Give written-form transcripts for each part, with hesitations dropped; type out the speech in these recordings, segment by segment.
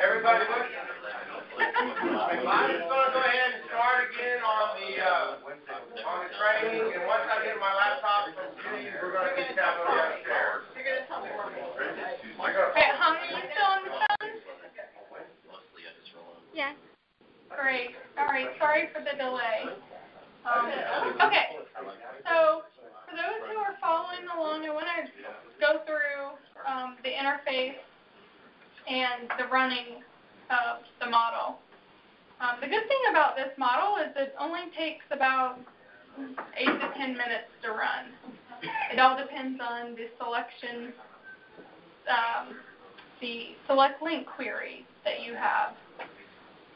Everybody look. I'm just going to go ahead and start again on the training, and once I get my laptop from Steve, we're going to get down upstairs. You're going to tell me one more. Okay, honey, you still on the phone? Yeah. Great. All right. Sorry for the delay. Okay. So for those who are following along, I want to go through the interface and the running of the model. The good thing about this model is it only takes about 8 to 10 minutes to run. It all depends on the selection, the select link query that you have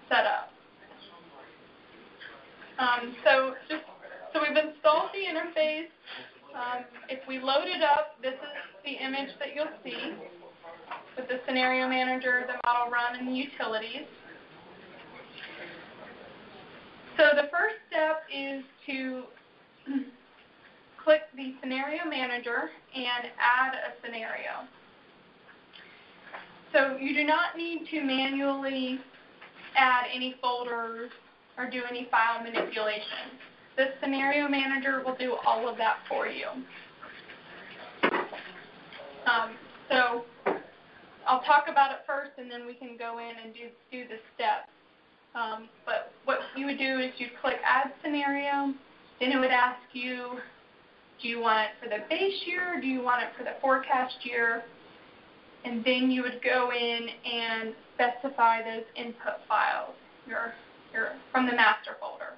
set up. So we've installed the interface. If we load it up, this is the image that you'll see with the scenario manager, the model run, and the utilities. So the first step is to click the scenario manager and add a scenario. So you do not need to manually add any folders or do any file manipulation. The scenario manager will do all of that for you. So I'll talk about it first, and then we can go in and do the steps. But what you would do is you'd click Add Scenario. Then it would ask you, do you want it for the base year, or do you want it for the forecast year? And then you would go in and specify those input files from the master folder,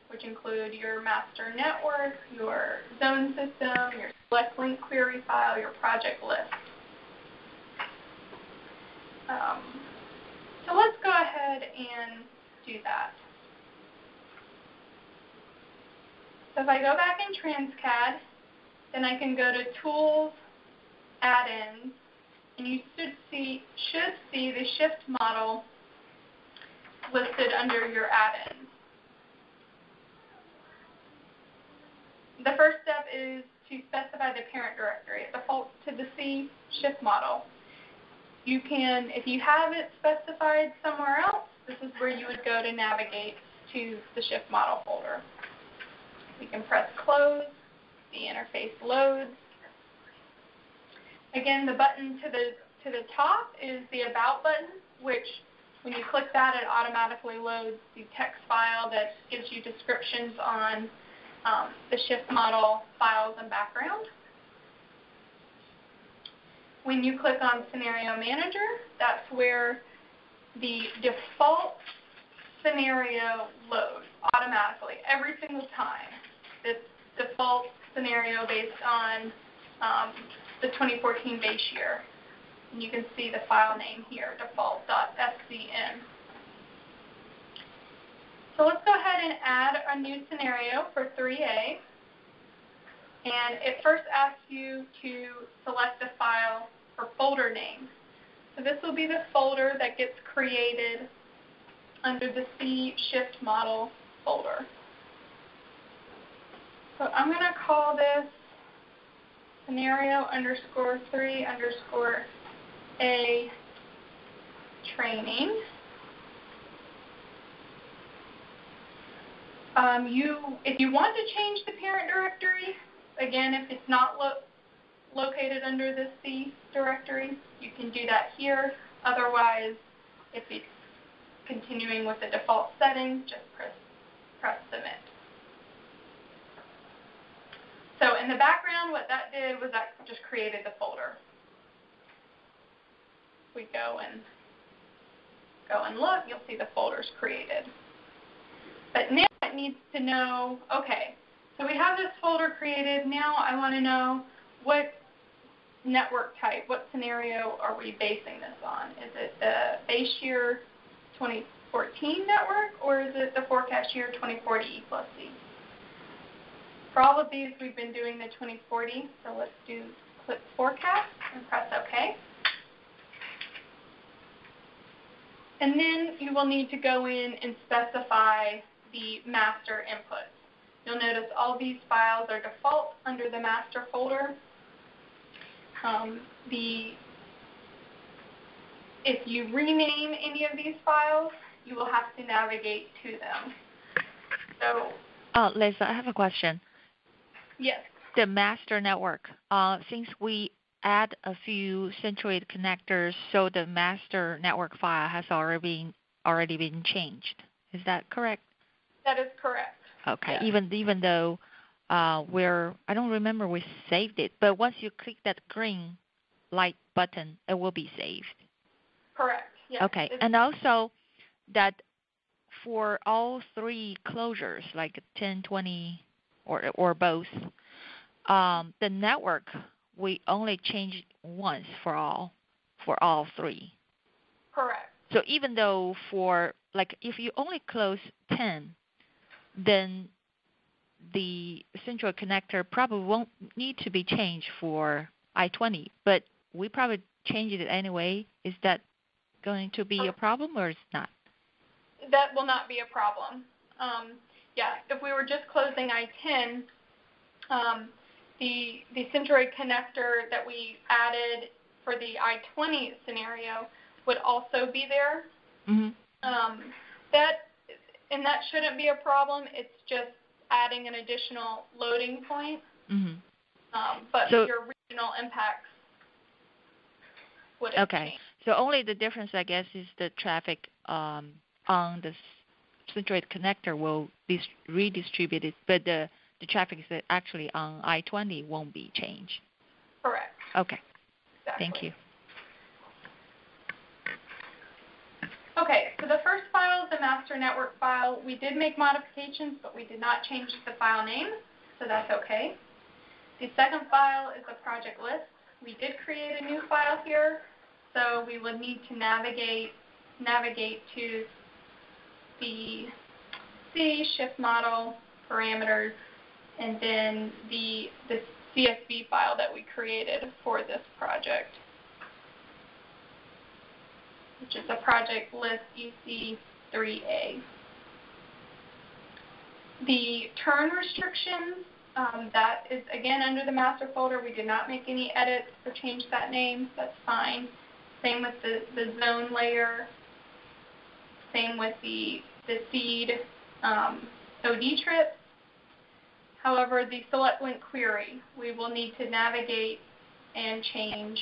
which include your master network, your zone system, your select link query file, your project list. So let's go ahead and do that. So if I go back in Transcad, then I can go to Tools, Add-ins, and you should see the shift model listed under your add-ins. The first step is to specify the parent directory. It defaults to the C shift model. You can, if you have it specified somewhere else, this is where you would go to navigate to the shift model folder. We can press close, the interface loads. Again, the button to the top is the About button, which when you click that, it automatically loads the text file that gives you descriptions on the shift model files and background. When you click on Scenario Manager, that's where the default scenario loads automatically every single time. This default scenario based on the 2014 base year. And you can see the file name here, default.scn. So let's go ahead and add a new scenario for 3A. And it first asks you to select a file for folder name. So this will be the folder that gets created under the C shift model folder. So I'm going to call this scenario_3_A training. If you want to change the parent directory, again, if it's not located under the C directory, you can do that here. Otherwise, if it's continuing with the default settings, just press Submit. So in the background, what that did was that just created the folder. If we go and look, you'll see the folder's created. But now it needs to know, okay, so we have this folder created. Now I want to know what network type, what scenario are we basing this on? Is it the base year 2014 network, or is it the forecast year 2040 E plus C? For all of these, we've been doing the 2040, so let's click forecast and press OK. And then you will need to go in and specify the master input. You'll notice all these files are default under the master folder. If you rename any of these files, you will have to navigate to them. So, Lisa, I have a question. Yes. The master network, since we add a few Centroid connectors, so the master network file has already been changed. Is that correct? That is correct. Okay. Yes. Even though I don't remember we saved it, but once you click that green light button, it will be saved. Correct. Yes. Okay. And also that for all three closures, like 10, 20, or both, the network we only change once for all three. Correct. So even though if you only close 10, then the Centroid connector probably won't need to be changed for I-20, but we probably changed it anyway. Is that going to be a problem, or is it not? That will not be a problem. If we were just closing I-10, the Centroid connector that we added for the I-20 scenario would also be there. Mm-hmm. That shouldn't be a problem. It's just adding an additional loading point. Mm-hmm. But your regional impacts wouldn't change. So only the difference, I guess, is the traffic on the Centroid connector will be redistributed, but the traffic is actually on I-20 won't be changed. Correct. Okay. Exactly. Thank you. Okay, so the first file is the master network file. We did make modifications, but we did not change the file name, so that's okay. The second file is the project list. We did create a new file here, so we would need to navigate to the C, shift model, parameters, and then the CSV file that we created for this project, which is the project list EC3A. The turn restrictions, that is again under the master folder. We did not make any edits or change that name. That's fine. Same with the zone layer. Same with the seed OD trips. However, the select link query, we will need to navigate and change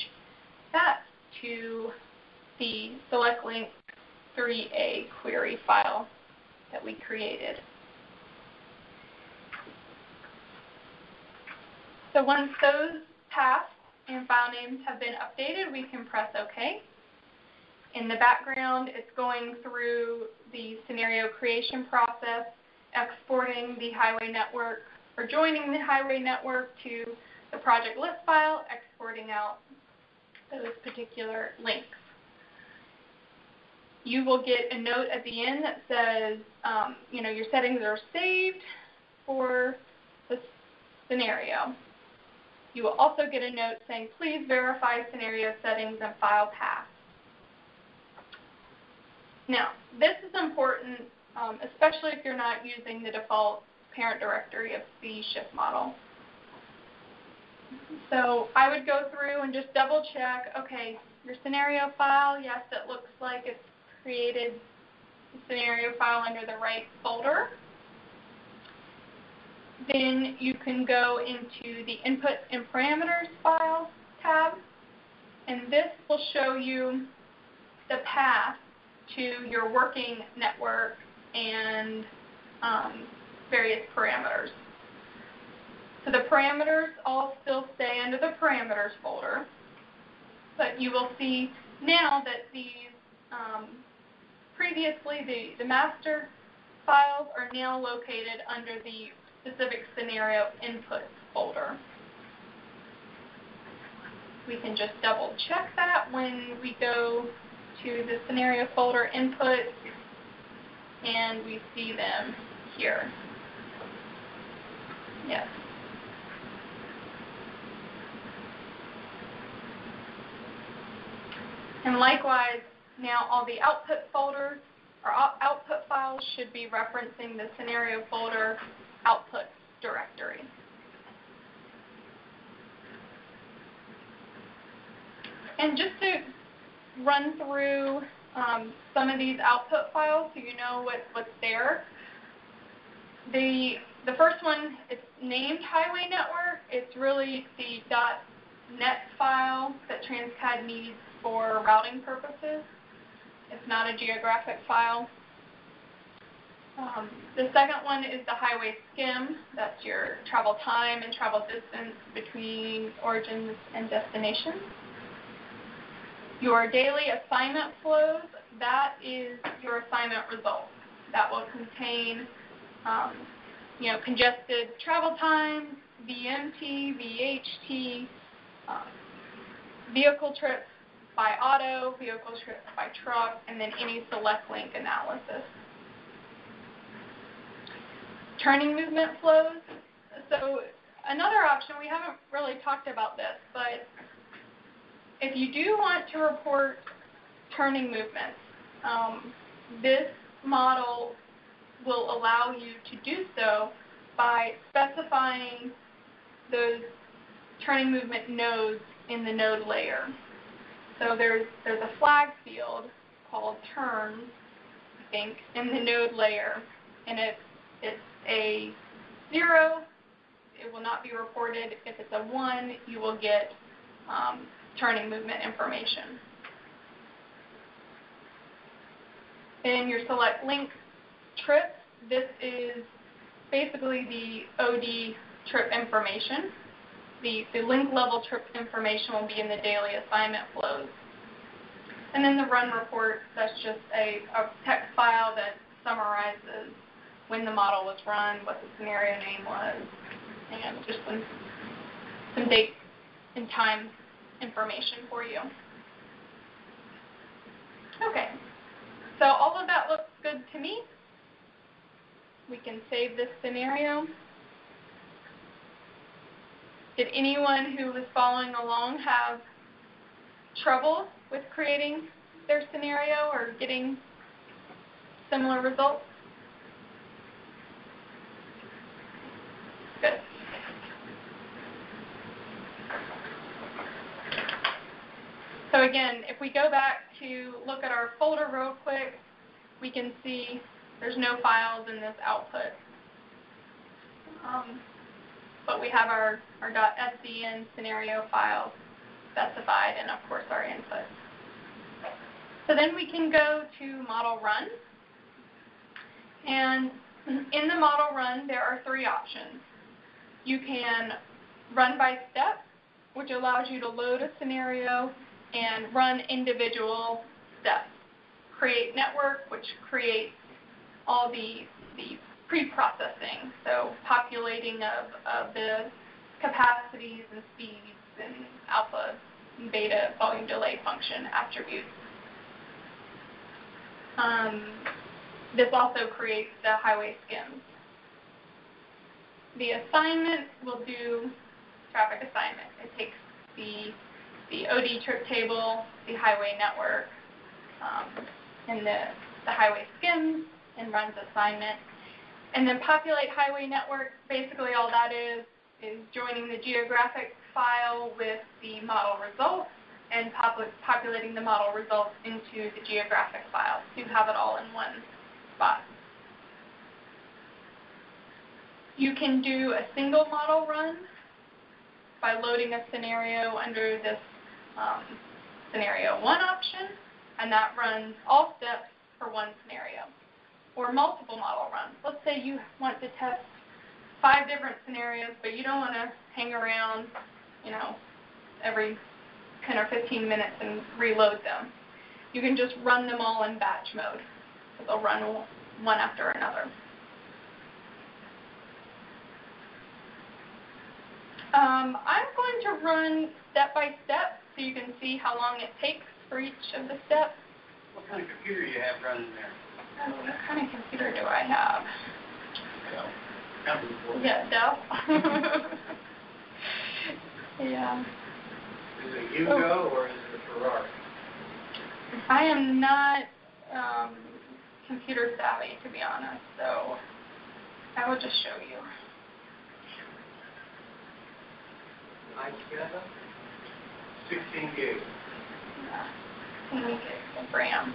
that to the select link 3A query file that we created. So once those paths and file names have been updated, we can press OK. In the background, it's going through the scenario creation process, exporting the highway network, or joining the highway network to the project list file, exporting out those particular links. You will get a note at the end that says, your settings are saved for this scenario. You will also get a note saying, please verify scenario settings and file path. Now, this is important, especially if you're not using the default parent directory of the shift model. So I would go through and just double check, okay, your scenario file, yes, it looks like it's created the scenario file under the right folder. Then you can go into the input and parameters file tab, and this will show you the path to your working network and various parameters. So the parameters all still stay under the parameters folder, but you will see now that these previously the master files are now located under the specific scenario input folder. We can just double check that when we go to the scenario folder input, and we see them here. Yes. And likewise, now all the output folders or output files should be referencing the scenario folder output directory. And just to run through some of these output files so you know what's there. The first one, it's named Highway Network. It's really the .net file that Transcad needs for routing purposes. It's not a geographic file. The second one is the highway skim. That's your travel time and travel distance between origins and destinations. Your daily assignment flows, that is your assignment results. That will contain congested travel times, VMT, VHT, vehicle trips by auto, vehicle trips by truck, and then any select link analysis. Turning movement flows. So another option, we haven't really talked about this, but if you do want to report turning movements, this model will allow you to do so by specifying those turning movement nodes in the node layer. So there's a flag field called turns, I think, in the node layer, and it's a 0, it will not be reported. If it's a 1, you will get turning movement information. In your select link trip, this is basically the OD trip information. The link level trip information will be in the daily assignment flows. And then the run report, that's just a text file that summarizes when the model was run, what the scenario name was, and just some date and time information for you. Okay, so all of that looks good to me. We can save this scenario. Did anyone who was following along have trouble with creating their scenario or getting similar results? Good. So again, if we go back to look at our folder real quick, we can see there's no files in this output. But we have our .scn scenario file specified and, of course, our input. So then we can go to model run. And in the model run, there are 3 options. You can run by step, which allows you to load a scenario and run individual steps. Create network, which creates all the pre-processing, so populating of the capacities and speeds and alpha and beta volume delay function attributes. This also creates the highway skims. The assignment will do traffic assignment. It takes the OD trip table, the highway network, and the highway skims, and runs assignment. And then populate highway network, basically all that is joining the geographic file with the model results and populating the model results into the geographic file. So you have it all in one spot. You can do a single model run by loading a scenario under this scenario 1 option, and that runs all steps for one scenario. Or multiple model runs. Let's say you want to test 5 different scenarios, but you don't want to hang around, every 10 or 15 minutes and reload them. You can just run them all in batch mode. So they'll run one after another. I'm going to run step by step so you can see how long it takes for each of the steps. What kind of computer do you have running there? Oh, what kind of computer do I have? Yeah, Dell. Yeah. Is it a Hugo or is it a Ferrari? I am not computer savvy, to be honest, so I will just show you. i7? 16 gig. Yeah. 16 gigs of RAM.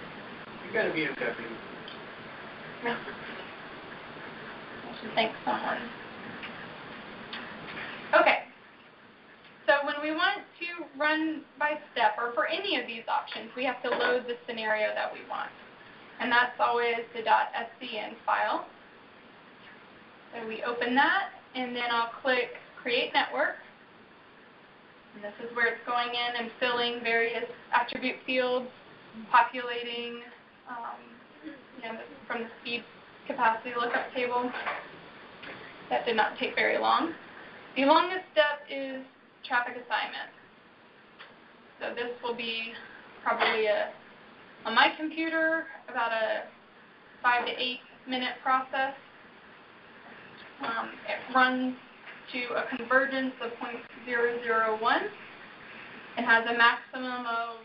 You got a BMW. I should thank someone. Okay. So when we want to run by step, or for any of these options, we have to load the scenario that we want. And that's always the .scn file. So we open that, and then I'll click Create Network. And this is where it's going in and filling various attribute fields, populating from the speed capacity lookup table. That did not take very long. The longest step is traffic assignment. So this will be probably on my computer about a 5 to 8 minute process. It runs to a convergence of 0.001. It has a maximum of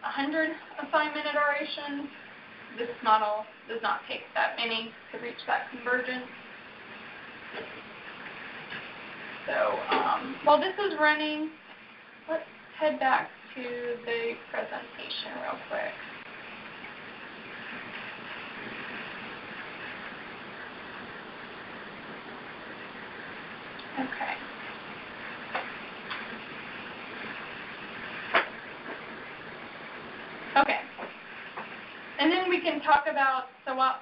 100 assignment iterations. This model does not take that many to reach that convergence. So while this is running, let's head back to the presentation real quick. Okay. Okay. And then we can talk about,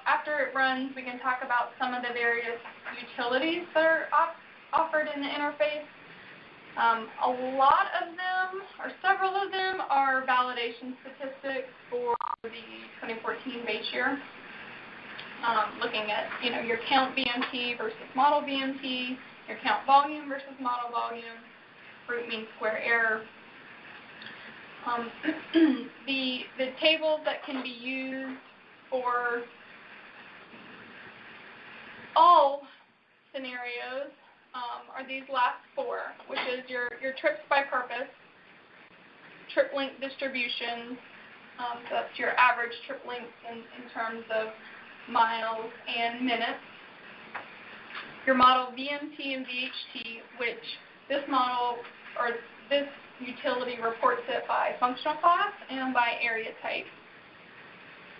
after it runs, we can talk about some of the various utilities that are offered in the interface. A lot of them, or several of them, are validation statistics for the 2014 base year. Looking at, your count VMT versus model VMT, your count volume versus model volume, root mean square error. The tables that can be used for all scenarios are these last four, which is your trips by purpose, trip length distributions, so that's your average trip length in terms of miles and minutes, your model VMT and VHT, which this model, or this utility reports it by functional class and by area type.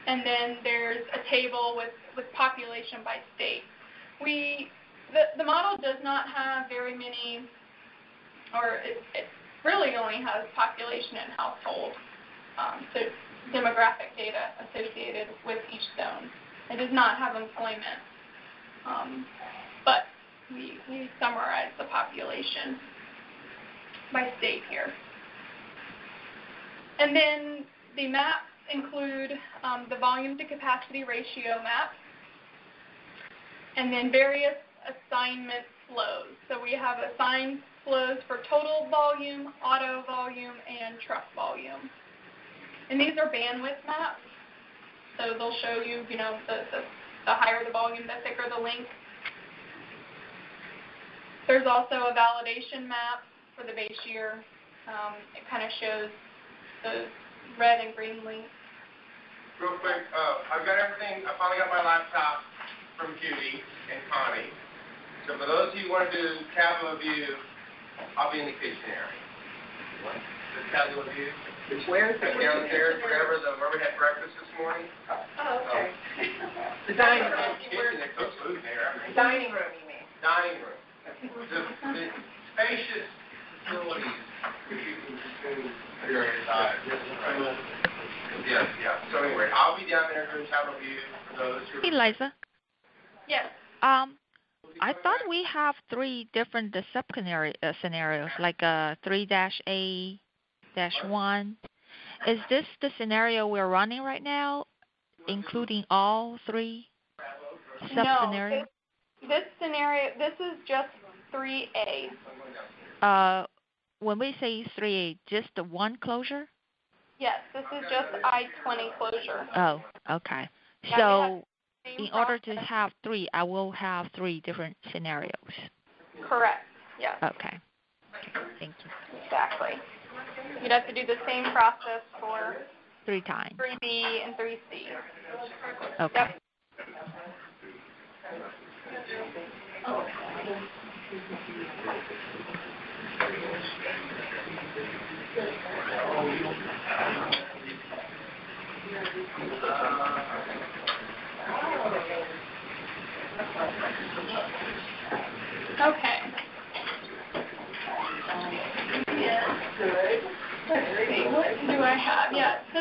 And then there's a table with population by state. The model does not have very many, or it really only has population and household, so demographic data associated with each zone. It does not have employment, but we summarize the population by state here. And then the maps include the volume to capacity ratio map, and then various assignment flows. So we have assigned flows for total volume, auto volume, and truck volume. And these are bandwidth maps. So they'll show you, the higher the volume, the thicker the link. There's also a validation map for the base year. It kind of shows the red and green links. Real quick, I've got everything. I finally got my laptop from Judy and Connie. So for those of you who want to do Tableau view, I'll be in the kitchen area. What? The Tableau view? Where? Downstairs, where we had breakfast this morning. Oh, okay. The dining room. Kitchen, they cook food there. Dining room, you mean? Dining room. The spacious facilities which you can consume various sides. Right. Yeah. So anyway, I'll be down there doing Tableau view for those who. Hey, Liza. Yes. I thought we have three different scenarios, like 3-A-1. Is this the scenario we're running right now, including all three sub-scenarios? No, this scenario, this is just 3A. When we say 3A, just the one closure? Yes, this is just I-20 closure. Oh, okay. Yeah, So Same in order to process. have 3, I will have 3 different scenarios. Correct. Yes. Okay. Thank you. Exactly. You'd have to do the same process for 3 times. 3B and 3C. Okay. Yep. Okay. Let's see, what do I have? Yeah, so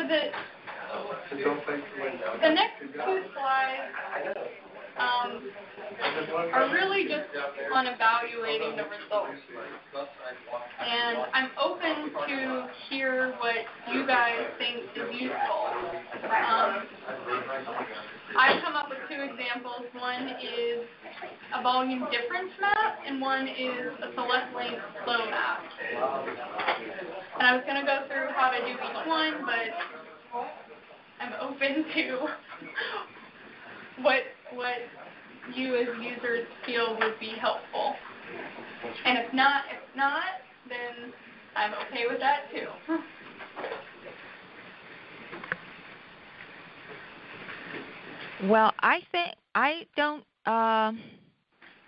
the next 2 slides are really just on evaluating the results. And I'm open to hear what you guys think is useful. I've come up with 2 examples. One is a volume difference map, and one is a select length flow map. And I was going to go through how to do each one, but I'm open to what you as users feel would be helpful. And if not, then I'm okay with that too. Well, I think I don't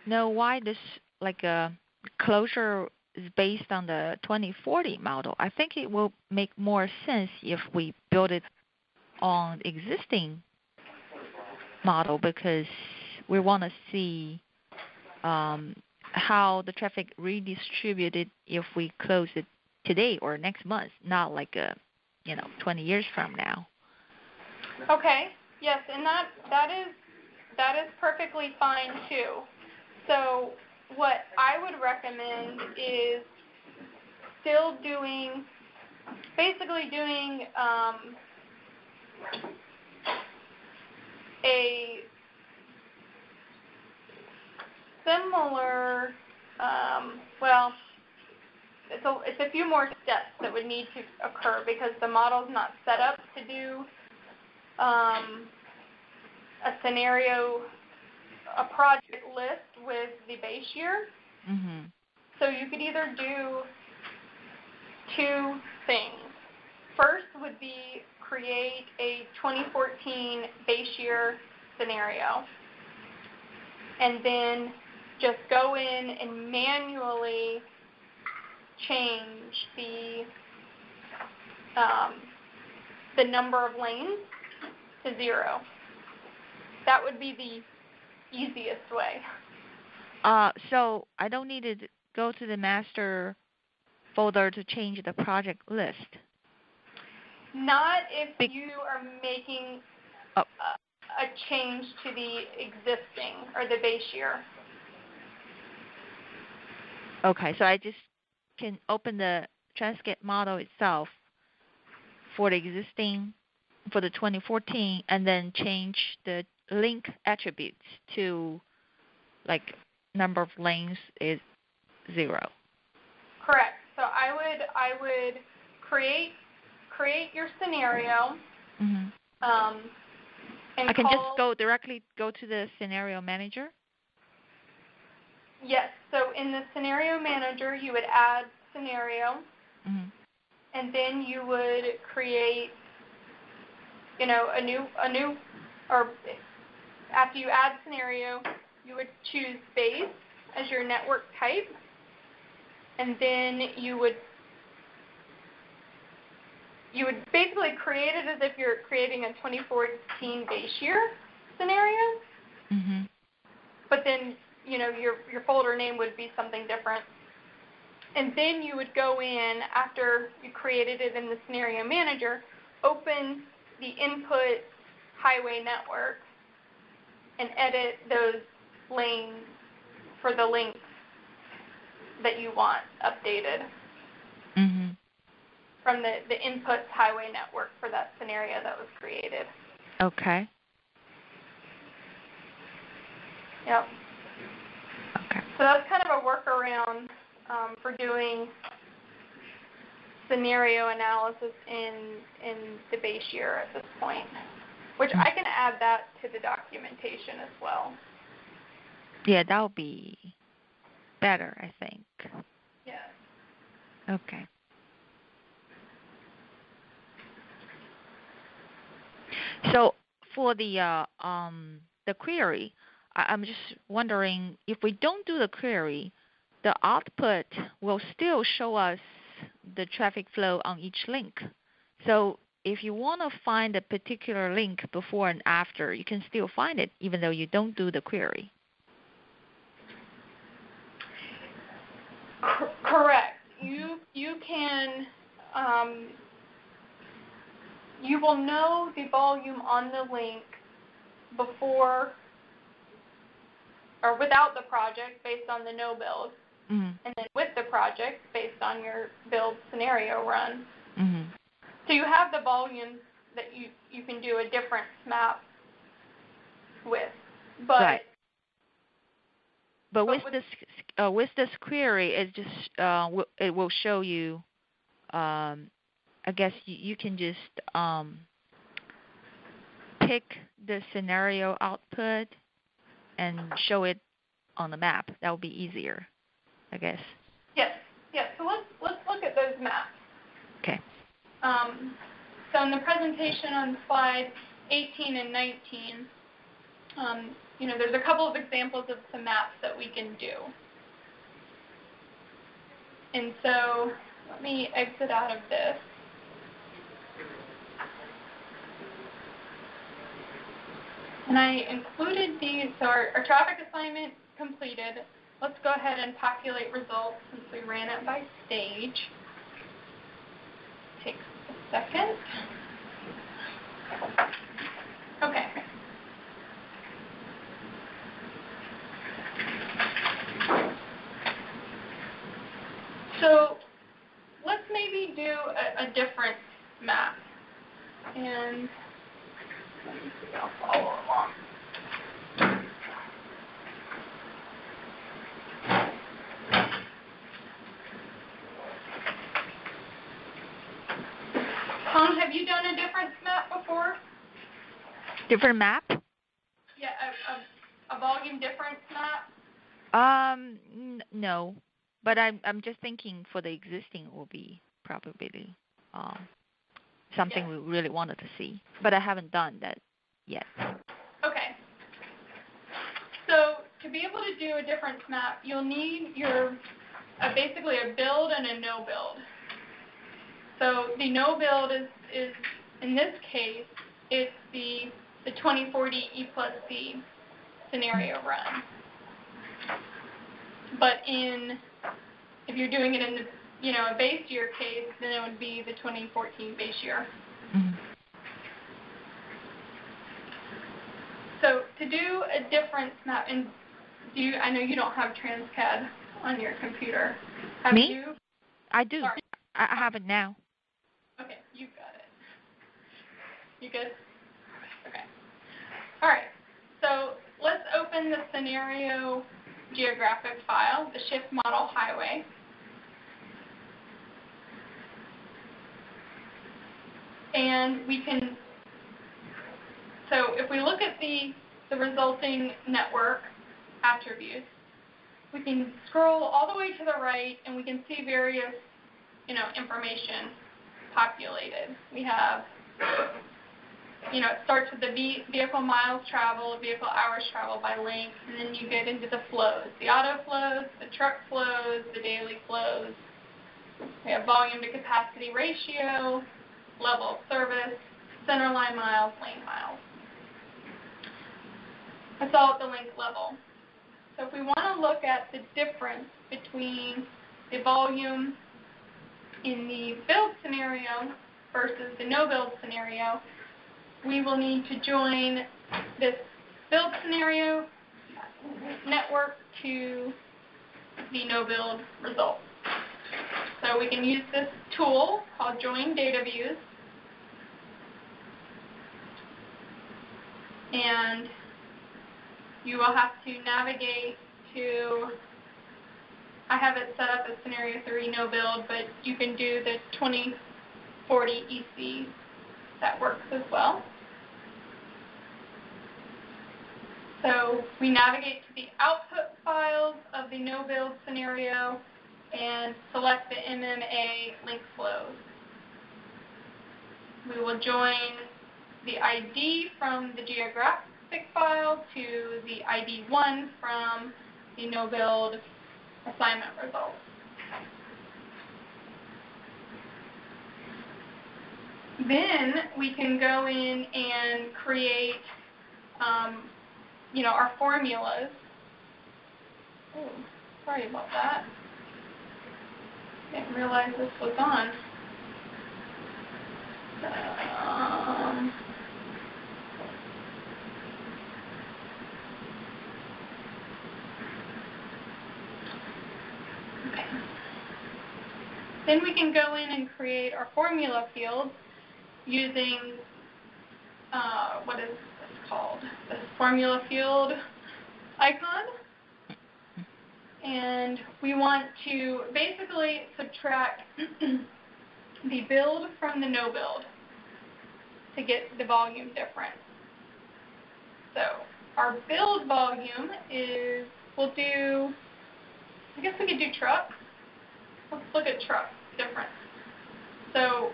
know why this closure is based on the 2040 model. I think it will make more sense if we build it on existing model, because we want to see how the traffic redistributed if we close it today or next month, not 20 years from now. Okay. Yes, and that is perfectly fine too. So what I would recommend is still basically doing a similar, it's a few more steps that would need to occur because the model's not set up to do a scenario, a project list with the base year. Mm-hmm. So you could either do 2 things. First would be create a 2014 base year scenario, and then just go in and manually change the number of lanes to 0. That would be the easiest way. So I don't need to go to the master folder to change the project list. Not if you are making Oh. a change to the existing or the base year. Okay, so I just can open the Transcat model itself for the existing, for the 2014, and then change the link attributes to number of lanes is 0. Correct. So I would create your scenario. Mm-hmm. And I can just directly go to the scenario manager? Yes. So in the scenario manager, you would add scenario, Mm-hmm. and then you would create, a new, or after you add scenario, you would choose base as your network type, and then you would basically create it as if you're creating a 2014 base year scenario. Mm-hmm. But then, your folder name would be something different. And then you would go in, after you created it in the scenario manager, open the input highway network and edit those lanes for the links that you want updated. Mm-hmm. From the inputs highway network for that scenario that was created. Okay. Yep. Okay. So that's kind of a workaround for doing scenario analysis in the base year at this point, which I can add that to the documentation as well. Yeah, that would be better, I think. Yes. Okay. So for the query, I'm just wondering if we don't do the query, the output will still show us the traffic flow on each link. So if you want to find a particular link before and after, you can still find it even though you don't do the query. Correct. You can you will know the volume on the link before or without the project based on the no build, Mm-hmm. and then with the project based on your build scenario run. Mm-hmm. So you have the volumes that you can do a difference map with, but Right. But with this query, it just it will show you. I guess you can just pick the scenario output and show it on the map. That would be easier, I guess. Yes. So let's look at those maps. Okay. So in the presentation on slide 18 and 19, there's a couple of examples of some maps that we can do. And so let me exit out of this. And I included these, so our traffic assignment completed. Let's go ahead and populate results since we ran it by stage. Takes a second. Okay. So let's maybe do a different map. And let me see, I'll follow along. Tom, have you done a different map before? Different map? Yeah, a volume difference map? No, but I'm just thinking for the existing will be probably something we really wanted to see, but I haven't done that yet. Okay. So to be able to do a difference map, you'll need basically a build and a no build. So the no build is in this case, it's the 2040 E plus C scenario run. But if you're doing it in the a base year case, then it would be the 2014 base year. Mm-hmm. So to do a difference map, and I know you don't have Transcad on your computer. Have Me? you? I do. Sorry. I have it now. Okay, you got it. You good? Okay. All right. So let's open the scenario geographic file, the shift model highway. And so if we look at the resulting network attributes, we can scroll all the way to the right and we can see various, information populated. We have, it starts with the vehicle miles traveled, vehicle hours traveled by length, and then you get into the flows, the auto flows, the truck flows, the daily flows. We have volume to capacity ratio, level of service, centerline miles, lane miles. That's all at the link level. So if we want to look at the difference between the volume in the build scenario versus the no build scenario, we will need to join this build scenario network to the no build result. So we can use this tool called Join Data Views, and you will have to navigate to I have it set up as scenario 3, no build, but you can do the 2040 EC. That works as well. So we navigate to the output files of the no build scenario and select the MMA link flows. We will join the ID from the geographic file to the ID1 from the no build assignment results. Then we can go in and create our formulas. Oh, sorry about that. Didn't realize this was on. Okay. Then we can go in and create our formula fields using what is this called? This formula field icon. And we want to basically subtract the build from the no build to get the volume difference. So our build volume is, I guess we could do trucks. Let's look at trucks difference. So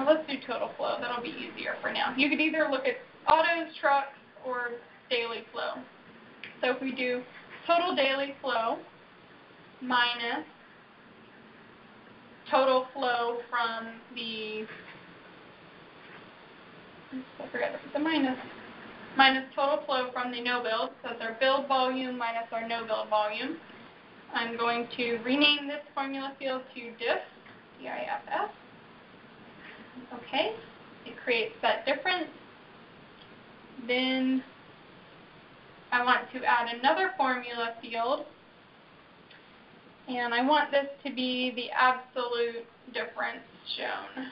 let's do total flow. That'll be easier for now. You could either look at autos, trucks, or daily flow. So if we do total daily flow minus total flow from the, I forgot to put the minus total flow from the no build, so it's our build volume minus our no build volume. I'm going to rename this formula field to diff, D-I-F-F. Okay, it creates that difference. Then I want to add another formula field, and I want this to be the absolute difference shown.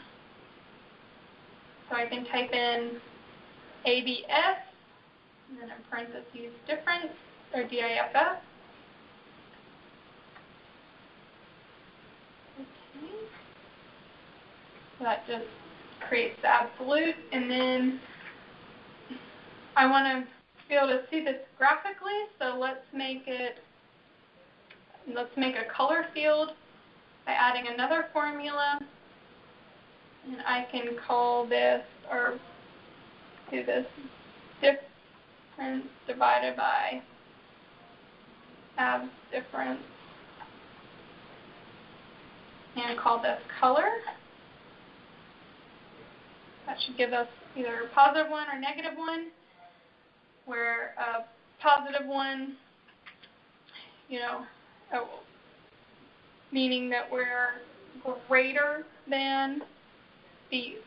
So I can type in ABS, and then in parentheses difference, or DIFF. Okay. So that just creates the absolute, and then I want to be able to see this graphically, so let's make a color field by adding another formula, and I can call this, or do this, difference divided by abs difference, and call this color. That should give us either a +1 or -1, where a +1, meaning that we're greater than the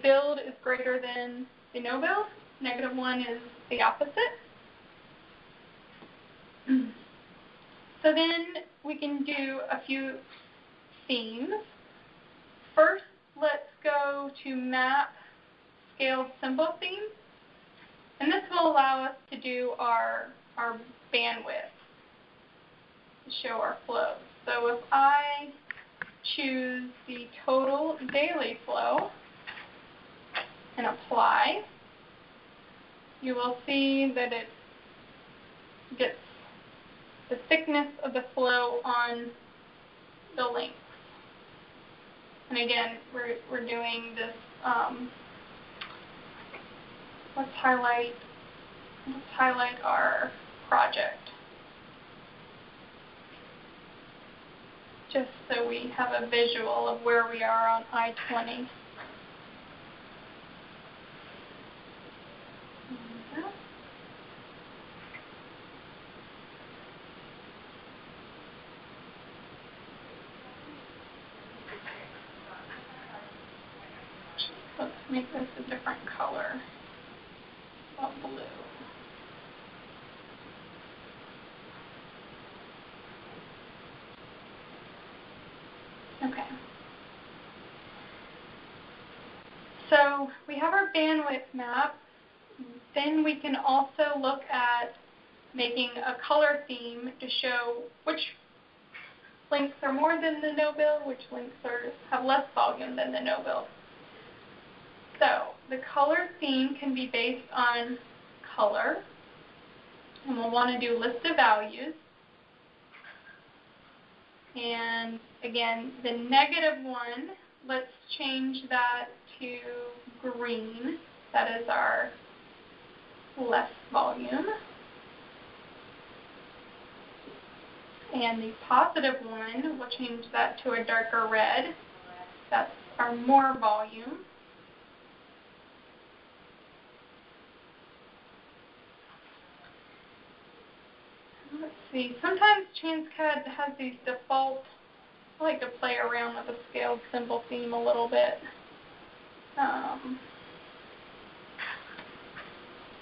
build is greater than the no build. -1 is the opposite. So then we can do a few themes. First, let's go to map scaled symbol theme. And this will allow us to do our bandwidth to show our flows. So if I choose the total daily flow and apply, you will see that it gets the thickness of the flow on the links. And again, we're doing this. Let's highlight our project, just so we have a visual of where we are on I-20. Let's make this a different color. Blue. Okay. So we have our bandwidth map. Then we can also look at making a color theme to show which links are more than the no build, which links have less volume than the no build. So the color theme can be based on color, and we'll want to do list of values. And again, the -1, let's change that to green. That is our less volume. And the +1, we'll change that to a darker red. That's our more volume. Let's see, sometimes Transcad has these default, I like to play around with the scaled symbol theme a little bit.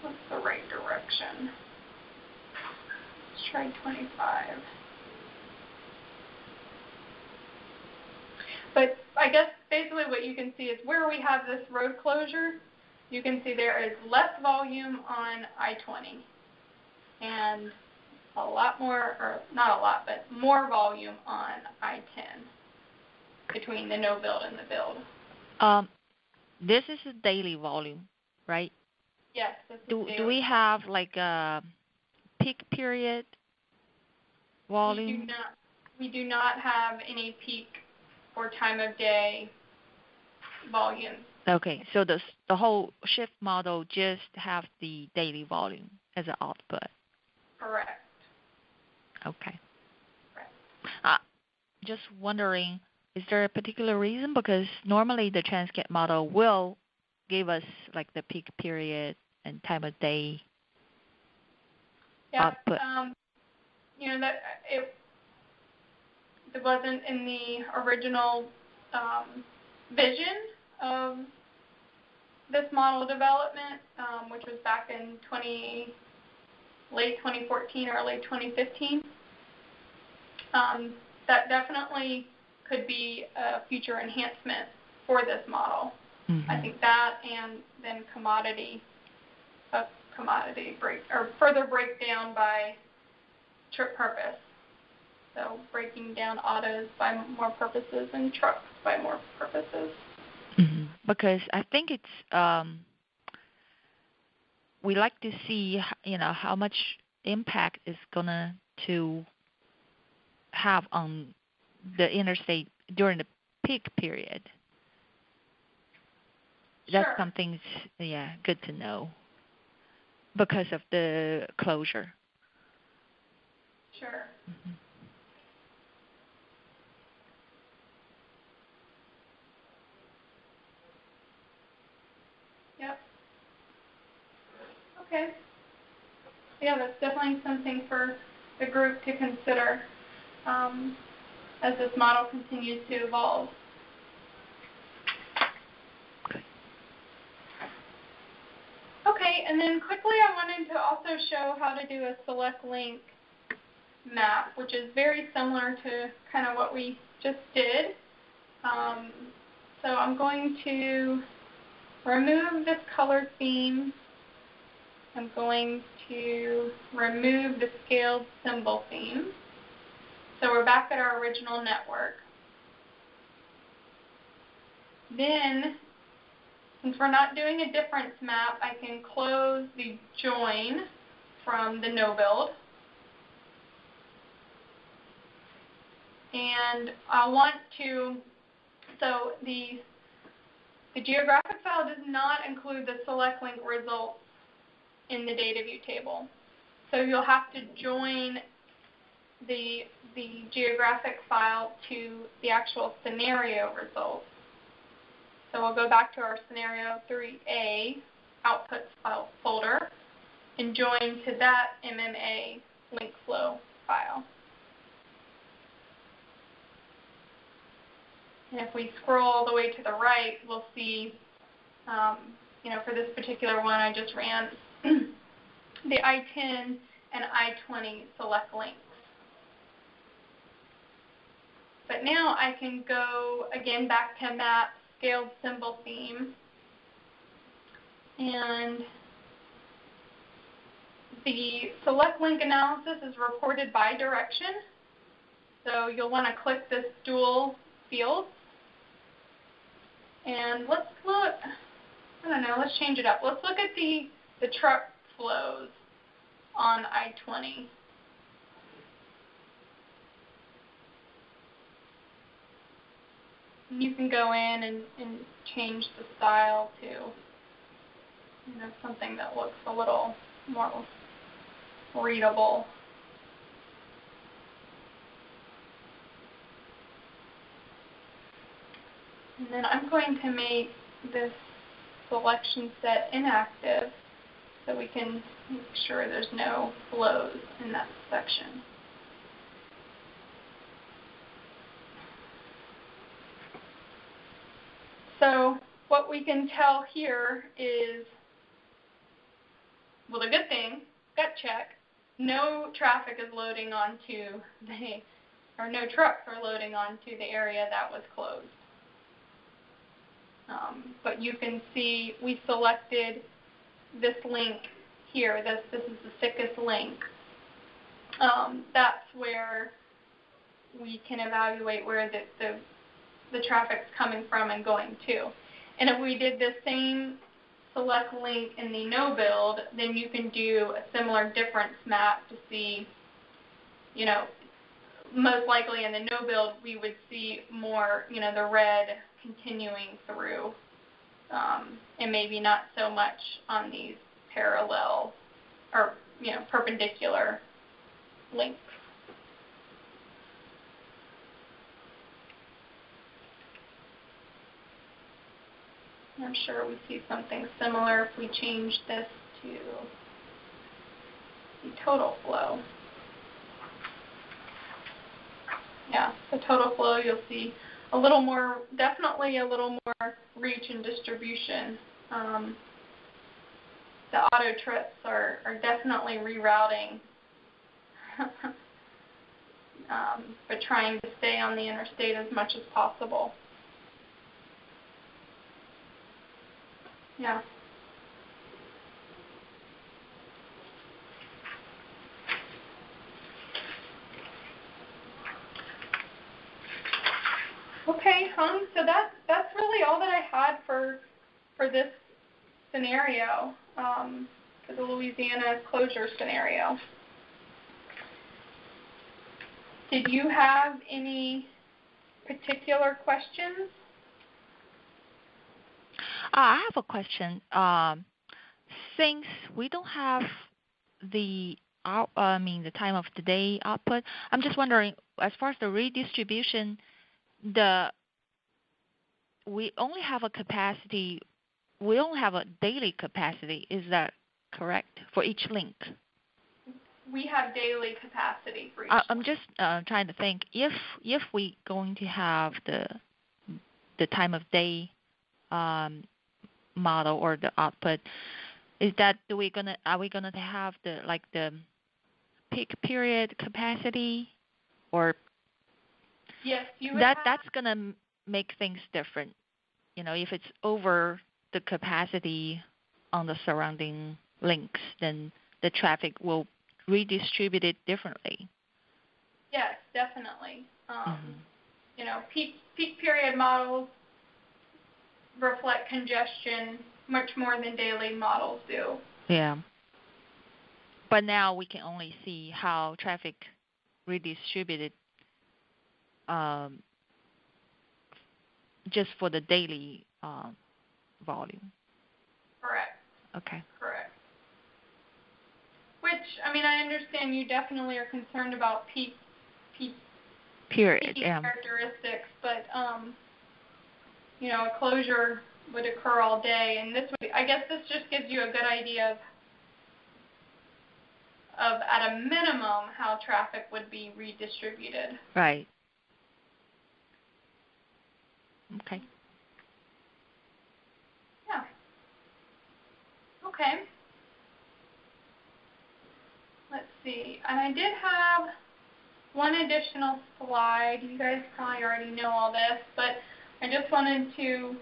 What's the right direction? Let's try 25. But I guess basically what you can see is where we have this road closure, you can see there is less volume on I-20 and a lot more, or not a lot, but more volume on I-10 between the no build and the build. This is a daily volume, right? Yes. This is Do daily. we have like a peak period volume? We do not have any peak or time of day volume. Okay, so the whole shift model just have the daily volume as an output. Correct. Okay. Right. Just wondering, is there a particular reason? Because normally the Transcat model will give us like the peak period and time of day output. That it wasn't in the original vision of this model development, which was back in late 2014, early 2015. That definitely could be a future enhancement for this model. Mm-hmm. I think that, and then commodity break, or further breakdown by trip purpose. So breaking down autos by more purposes and trucks by more purposes. Mm-hmm. Because I think it's we like to see how much impact it's gonna to have on the interstate during the peak period. That's Sure. something, good to know because of the closure. Sure. Mm-hmm. Yep. Okay. Yeah, that's definitely something for the group to consider as this model continues to evolve. Okay, and then quickly I wanted to also show how to do a select link map, which is very similar to kind of what we just did. So I'm going to remove this color theme. I'm going to remove the scaled symbol theme. So we're back at our original network. Then, since we're not doing a difference map, I can close the join from the no build. And I want to, so the geographic file does not include the select link results in the data view table. So you'll have to join the geographic file to the actual scenario results. So we'll go back to our scenario 3A outputs file folder and join to that MMA link flow file. And if we scroll all the way to the right, we'll see, for this particular one, I just ran the I-10 and I-20 select links. But now I can go, again, back to map, scaled symbol theme, and the select link analysis is reported by direction. So you'll want to click this dual field. And let's look, I don't know, let's change it up. Let's look at the truck flows on I-20. You can go in and change the style to, something that looks a little more readable. And then I'm going to make this selection set inactive so we can make sure there's no flows in that section. So what we can tell here is, well, the good thing, gut check, no traffic is loading onto or no trucks are loading onto the area that was closed. But you can see we selected this link here. This is the thickest link. That's where we can evaluate where the traffic's coming from and going to. And if we did the same select link in the no build, then you can do a similar difference map to see, most likely in the no build we would see more, the red continuing through, and maybe not so much on these parallel or, perpendicular links. I'm sure we see something similar if we change this to the total flow. Yeah, the total flow, you'll see a little more, definitely a little more reach and distribution. The auto trips are definitely rerouting, but trying to stay on the interstate as much as possible. Yeah. Okay, so that's really all that I had for this scenario, for the Louisiana closure scenario. Did you have any particular questions? I have a question. Since we don't have the time of the day output, I'm just wondering, as far as the redistribution, we only have a capacity. We only have a daily capacity. Is that correct for each link? We have daily capacity for each. I'm just trying to think, if we going to have the time of day model or the output, are we gonna have the peak period capacity, or yes, you would that's gonna make things different, if it's over the capacity on the surrounding links, then the traffic will redistribute it differently. Yes, definitely. Peak period models reflect congestion much more than daily models do. Yeah. But now we can only see how traffic redistributed just for the daily volume. Correct. Okay. Correct. Which, I understand you definitely are concerned about peak period, yeah. characteristics, but a closure would occur all day, and I guess this just gives you a good idea of at a minimum how traffic would be redistributed. Right. Okay. Yeah. Okay. Let's see. And I did have one additional slide. You guys probably already know all this, but I just wanted to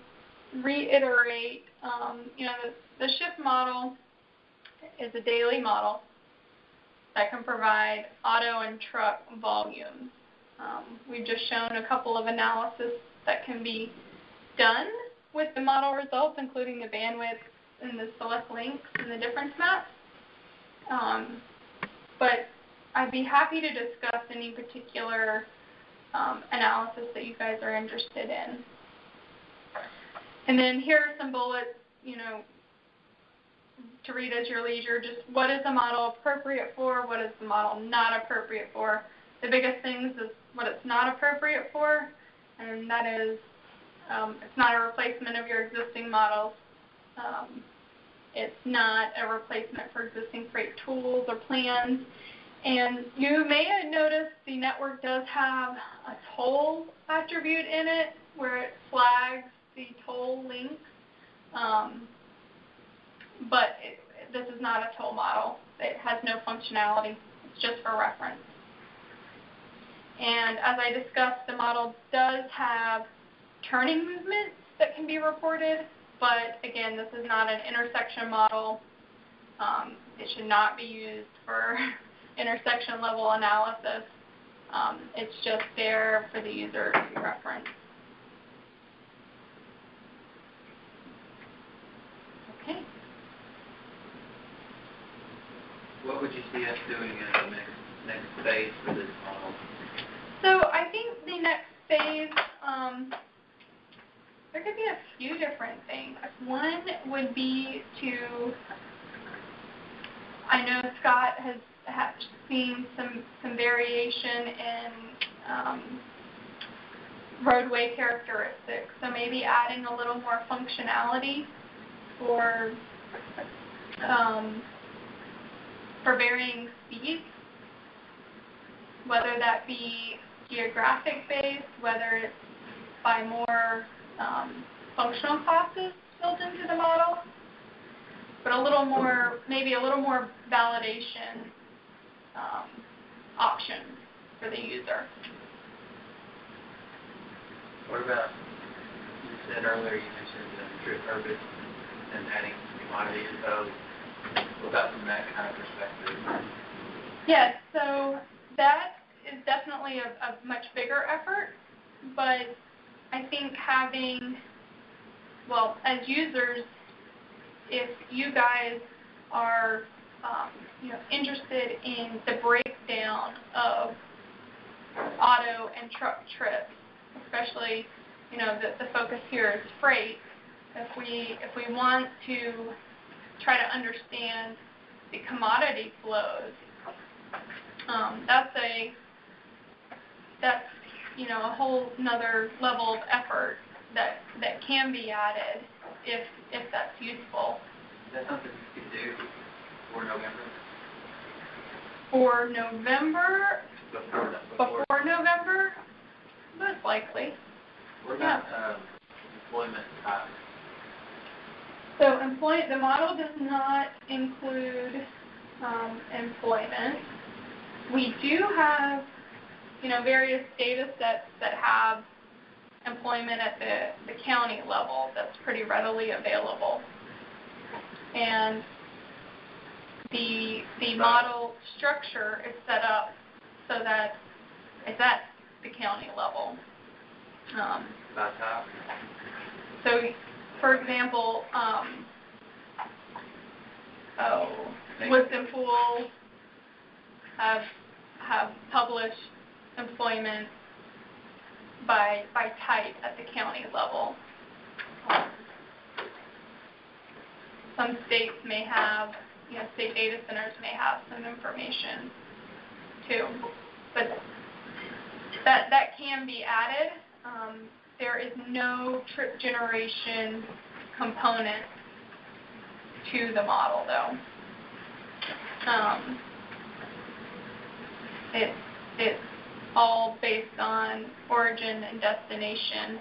reiterate, the shift model is a daily model that can provide auto and truck volumes. We've just shown a couple of analysis that can be done with the model results, including the bandwidth and the select links and the difference maps. But I'd be happy to discuss any particular analysis that you guys are interested in. And then here are some bullets, to read at your leisure. Just what is the model appropriate for? What is the model not appropriate for? The biggest things is what it's not appropriate for, and that is it's not a replacement of your existing models. It's not a replacement for existing freight tools or plans. And you may have noticed the network does have a toll attribute in it where it flags the toll links. But this is not a toll model. It has no functionality. It's just for reference. And as I discussed, the model does have turning movements that can be reported, but again, this is not an intersection model. It should not be used for intersection level analysis. It's just there for the user to reference. Okay. What would you see us doing in the next phase for this model? So I think the next phase, there could be a few different things. One would be to, I know Scott has seen some variation in roadway characteristics, so maybe adding a little more functionality for varying speeds, whether that be geographic based, whether it's by more functional classes built into the model, but maybe a little more validation options for the user. What about, you said earlier, you mentioned the true purpose and adding commodity info. What about from that kind of perspective? Yes, so that is definitely a much bigger effort, but I think as users, if you guys are interested in the breakdown of auto and truck trips, especially the focus here is freight. If we want to try to understand the commodity flows, that's a whole another level of effort that can be added if that's useful. Is that something you could do for November? For November? Before November? Most likely. What about employment type? So the model does not include employment. We do have various data sets that have employment at the county level that's pretty readily available. And the model structure is set up so that it's at the county level. About top? So, for example, Wisdom Pool have published employment by type at the county level. Some states may have, state data centers may have some information too, but that can be added. There is no trip generation component to the model though. It's all based on origin and destination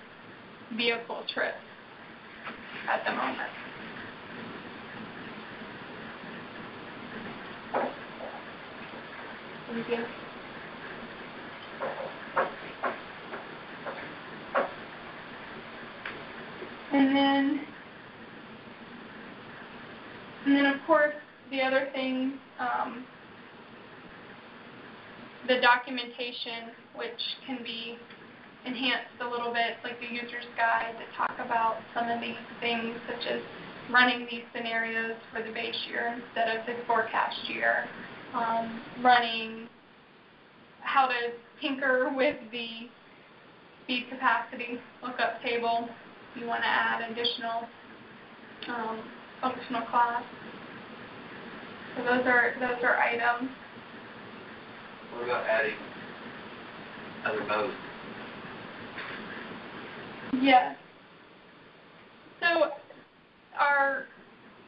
vehicle trips at the moment. Thank you. And then of course the other thing the documentation, which can be enhanced a little bit, like the user's guide to talk about some of these things, such as running these scenarios for the base year instead of the forecast year, running how to tinker with the speed capacity lookup table if you want to add additional functional class. So those are items. What about adding other modes? Yes. So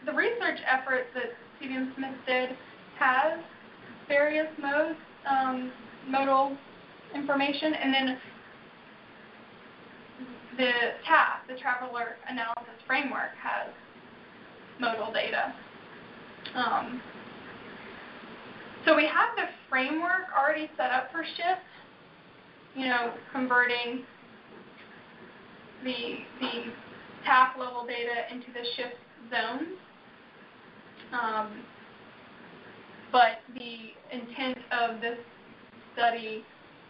the research efforts that C.B.M. Smith did has various modes, modal information, and then the TAF, the Traveler Analysis Framework, has modal data. So we have the framework already set up for shift, converting the TAF level data into the shift zones. But the intent of this study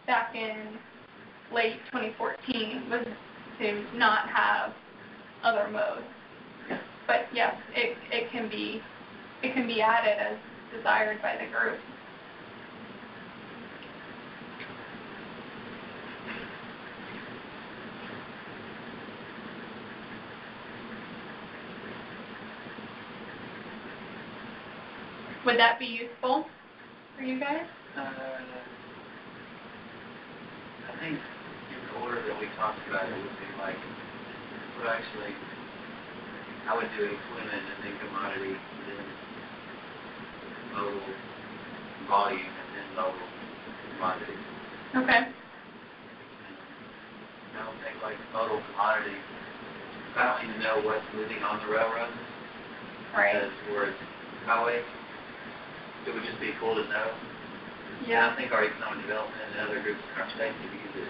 back in late 2014 was to not have other modes. But yes, it can be added as desired by the group. Would that be useful for you guys? I think in the order that we talked about it would be like, I would do employment and then commodity, and then modal volume, and then modal commodity. Okay. I don't think like modal commodity, I don't even know what's moving on the railroad. Right. Because we're highway. It would just be cool to know. Yeah. And I think our economic development and other groups in our state could use it.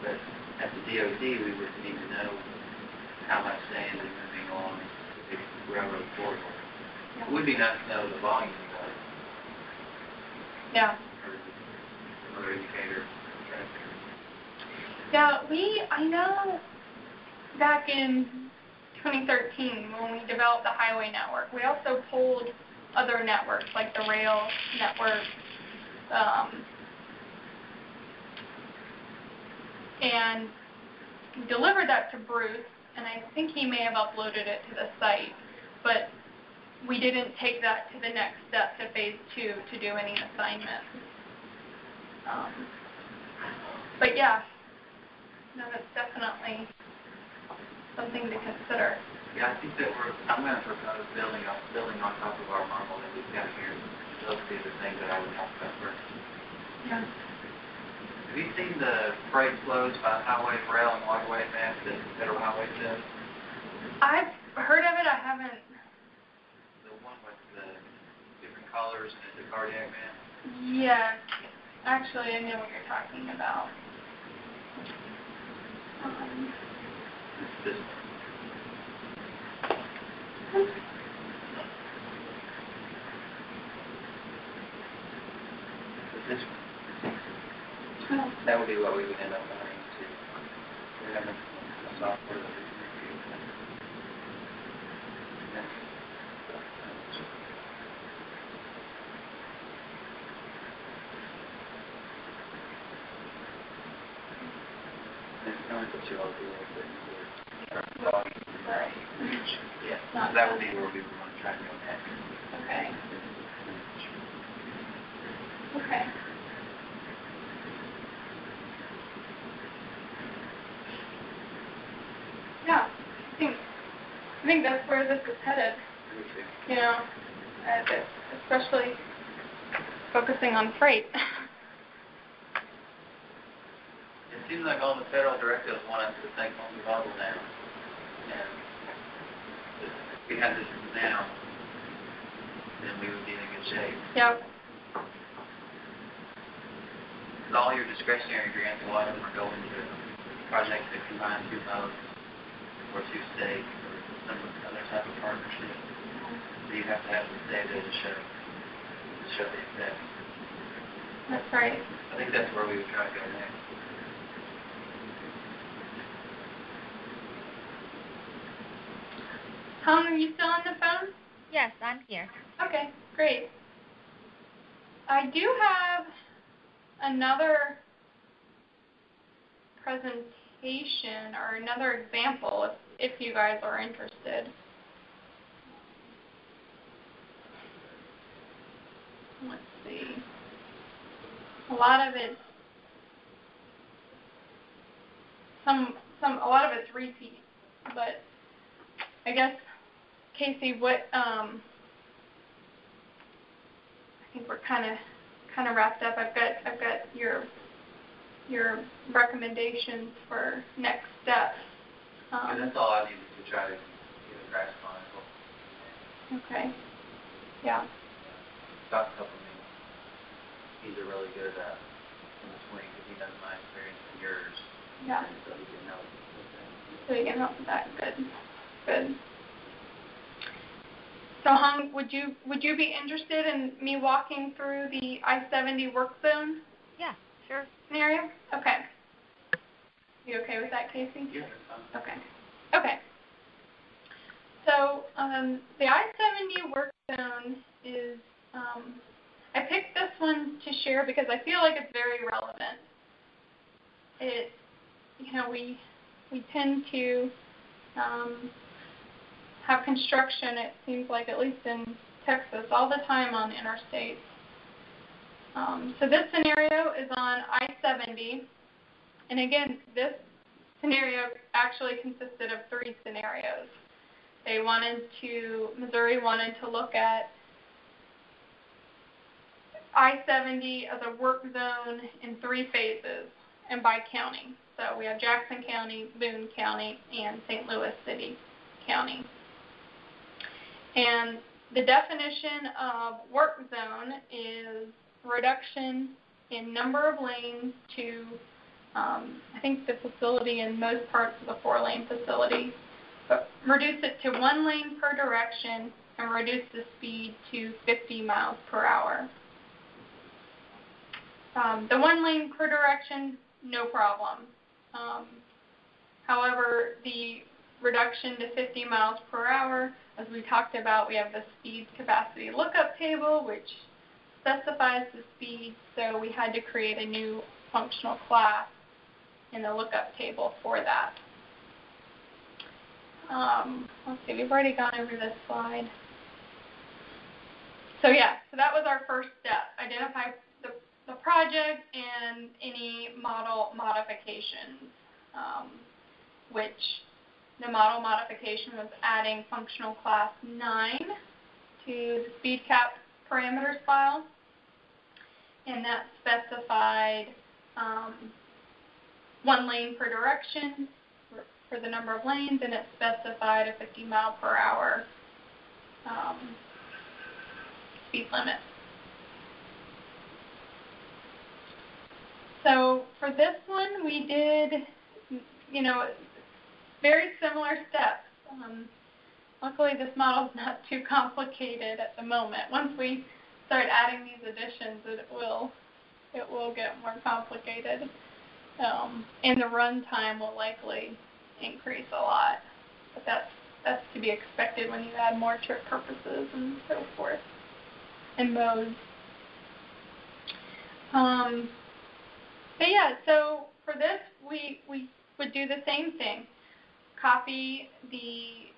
But at the DOT, we would need to know how much sand is moving on the railroad corridor. Yeah. It would be nice to know the volume of it. Yeah. Or another indicator. Yeah, I know back in 2013 when we developed the highway network, we also pulled other networks like the rail network, and we delivered that to Bruce, and I think he may have uploaded it to the site, but we didn't take that to the next step, to phase 2, to do any assignments. But yeah, no, that's definitely something to consider. Yeah, I think that I'm going to propose building on top of our model that we've got here. Those would be the things that I would talk about first. Yeah. Have you seen the freight flows by highway, rail, and waterway map that Federal Highway does? I've heard of it. I haven't. The one with the different colors and the cardiac map? Yes. Actually, I know what you're talking about. It's this one. This one. That would be what we would end up running to. We're having a software that we can It's going to put you all the way Right. Yeah, Not that would be where we would want to try to go next. Okay. Okay. Yeah, I think that's where this is headed. Especially focusing on freight. It seems like all the federal directives want us to think on the bubble now. And if we had this now, then we would be in good shape. Yep. Because all your discretionary grants, a lot of them are going to projects that combine 2 modes or 2 states or some other type of partnership. So you have to have this data to show the effect. That's right. I think that's where we would try to go next. Hung, are you still on the phone? Yes, I'm here. Okay, great. I do have another presentation or another example if you guys are interested. Let's see. A lot of it's a lot of it's repeat, but I guess Casey, what I think we're kind of wrapped up. I've got your recommendations for next steps. And that's all I needed to try to get a grasp on as well. Okay. Yeah. Got a couple of things. He's a really good in the swing because he knows my experience and yours. Yeah. And so he can help with that. So you can help with that. Good. So Hung, would you be interested in me walking through the I-70 work zone? Yeah, sure. Scenario? Okay. You okay with that, Casey? Yeah, that's fine. Okay. So the I-70 work zone is, I picked this one to share because I feel like it's very relevant. We tend to have construction, it seems like, at least in Texas, all the time on interstates. So this scenario is on I-70, and again, this scenario actually consisted of 3 scenarios. Missouri wanted to look at I-70 as a work zone in 3 phases and by county. So we have Jackson County, Boone County, and St. Louis City County. And the definition of work zone is reduction in number of lanes to, I think the facility in most parts of the 4-lane facility, but reduce it to 1 lane per direction and reduce the speed to 50 miles per hour. The 1 lane per direction, no problem. However, the reduction to 50 miles per hour, as we talked about, we have the speed capacity lookup table, which specifies the speed, so we had to create a new functional class in the lookup table for that. Let's see, we've already gone over this slide. So that was our first step, identify the project and any model modifications, which the model modification was adding functional class 9 to the speed cap parameters file, and that specified 1 lane per direction for the number of lanes, and it specified a 50 mile per hour speed limit. So for this one, we did, very similar steps. Luckily, this model is not too complicated at the moment. Once we start adding these additions, it will get more complicated, and the run time will likely increase a lot. But that's to be expected when you add more trip purposes and so forth, and modes. So for this, we would do the same thing. Copy the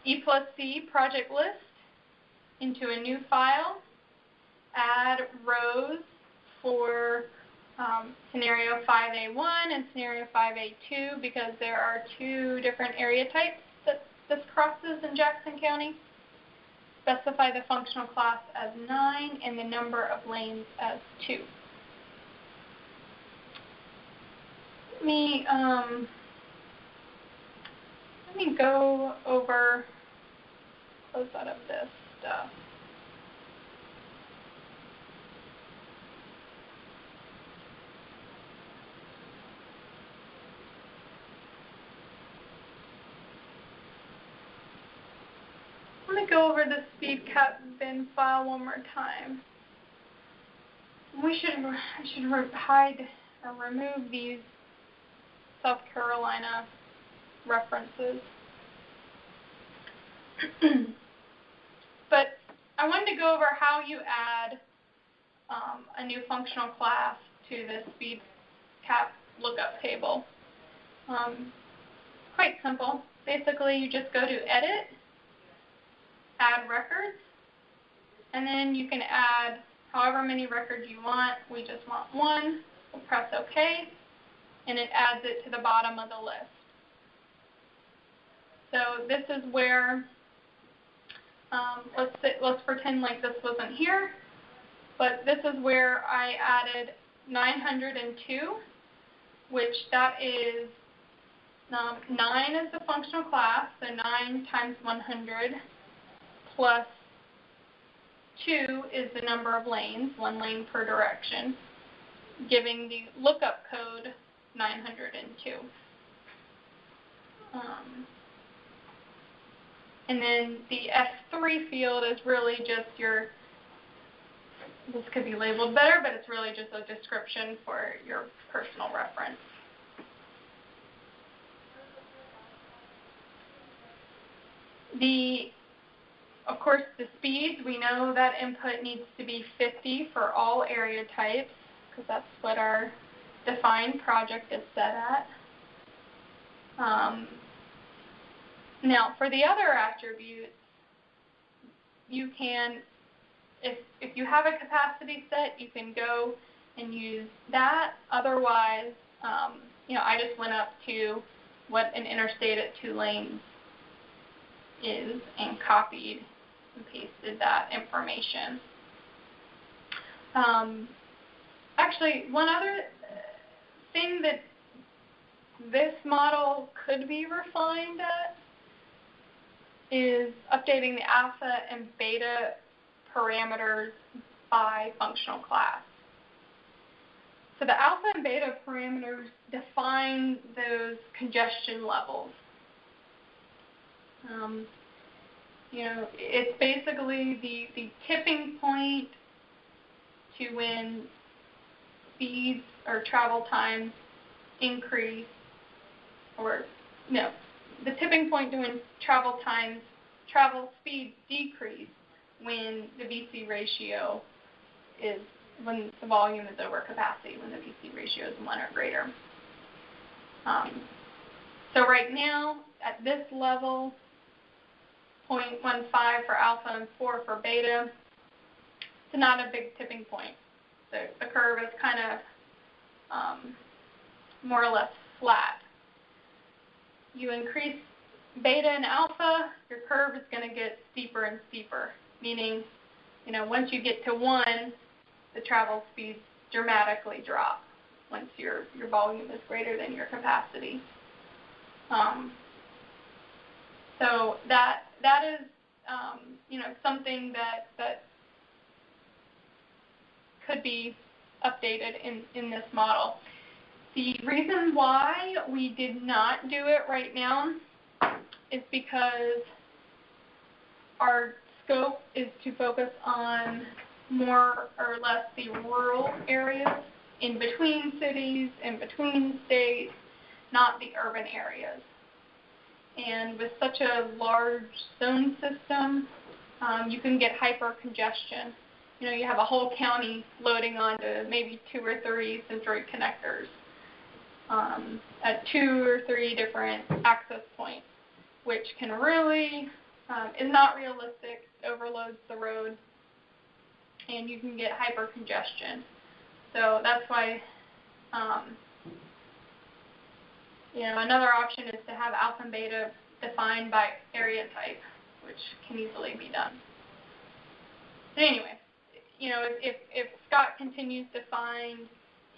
E+C project list into a new file. Add rows for scenario 5A1 and scenario 5A2 because there are 2 different area types that this crosses in Jackson County. Specify the functional class as 9 and the number of lanes as 2. Let me go over close out of this stuff. Let me go over the speed cap bin file one more time. I should hide or remove these South Carolina references. But I wanted to go over how you add a new functional class to the speed cap lookup table. Quite simple. Basically, you just go to Edit, Add Records, and then you can add however many records you want. We just want one. We'll press OK, and it adds it to the bottom of the list. So this is where, let's pretend like this wasn't here, but this is where I added 902, which that is 9 is the functional class, so 9 times 100 plus 2 is the number of lanes, 1 lane per direction, giving the lookup code 902. And then the S3 field is really just your, this could be labeled better, but it's really just a description for your personal reference. Of course, the speeds, we know that input needs to be 50 for all area types, because that's what our defined project is set at. Now, for the other attributes, you can, if you have a capacity set, you can go and use that. Otherwise, I just went up to what an interstate at 2 lanes is and copied and pasted that information. Actually, one other thing that this model could be refined at is updating the alpha and beta parameters by functional class. So the alpha and beta parameters define those congestion levels. It's basically the tipping point to when speeds or travel times increase, the tipping point to when travel speeds decrease when the VC ratio is, when the volume is over capacity, when the VC ratio is 1 or greater. So right now, at this level, 0.15 for alpha and 4 for beta, it's not a big tipping point. The curve is kind of more or less flat. You increase beta and alpha, your curve is going to get steeper and steeper, meaning, once you get to 1, the travel speeds dramatically drop once your volume is greater than your capacity. So that is something that could be updated in this model. The reason why we did not do it right now is because our scope is to focus on more or less the rural areas in between cities, in between states, not the urban areas. And with such a large zone system, you can get hyper-congestion. You have a whole county loading onto maybe 2 or 3 Centroid connectors at 2 or 3 different access points, which can really, is not realistic, overloads the road, and you can get hyper-congestion. So that's why, another option is to have alpha and beta defined by area type, which can easily be done. But anyway, if Scott continues to find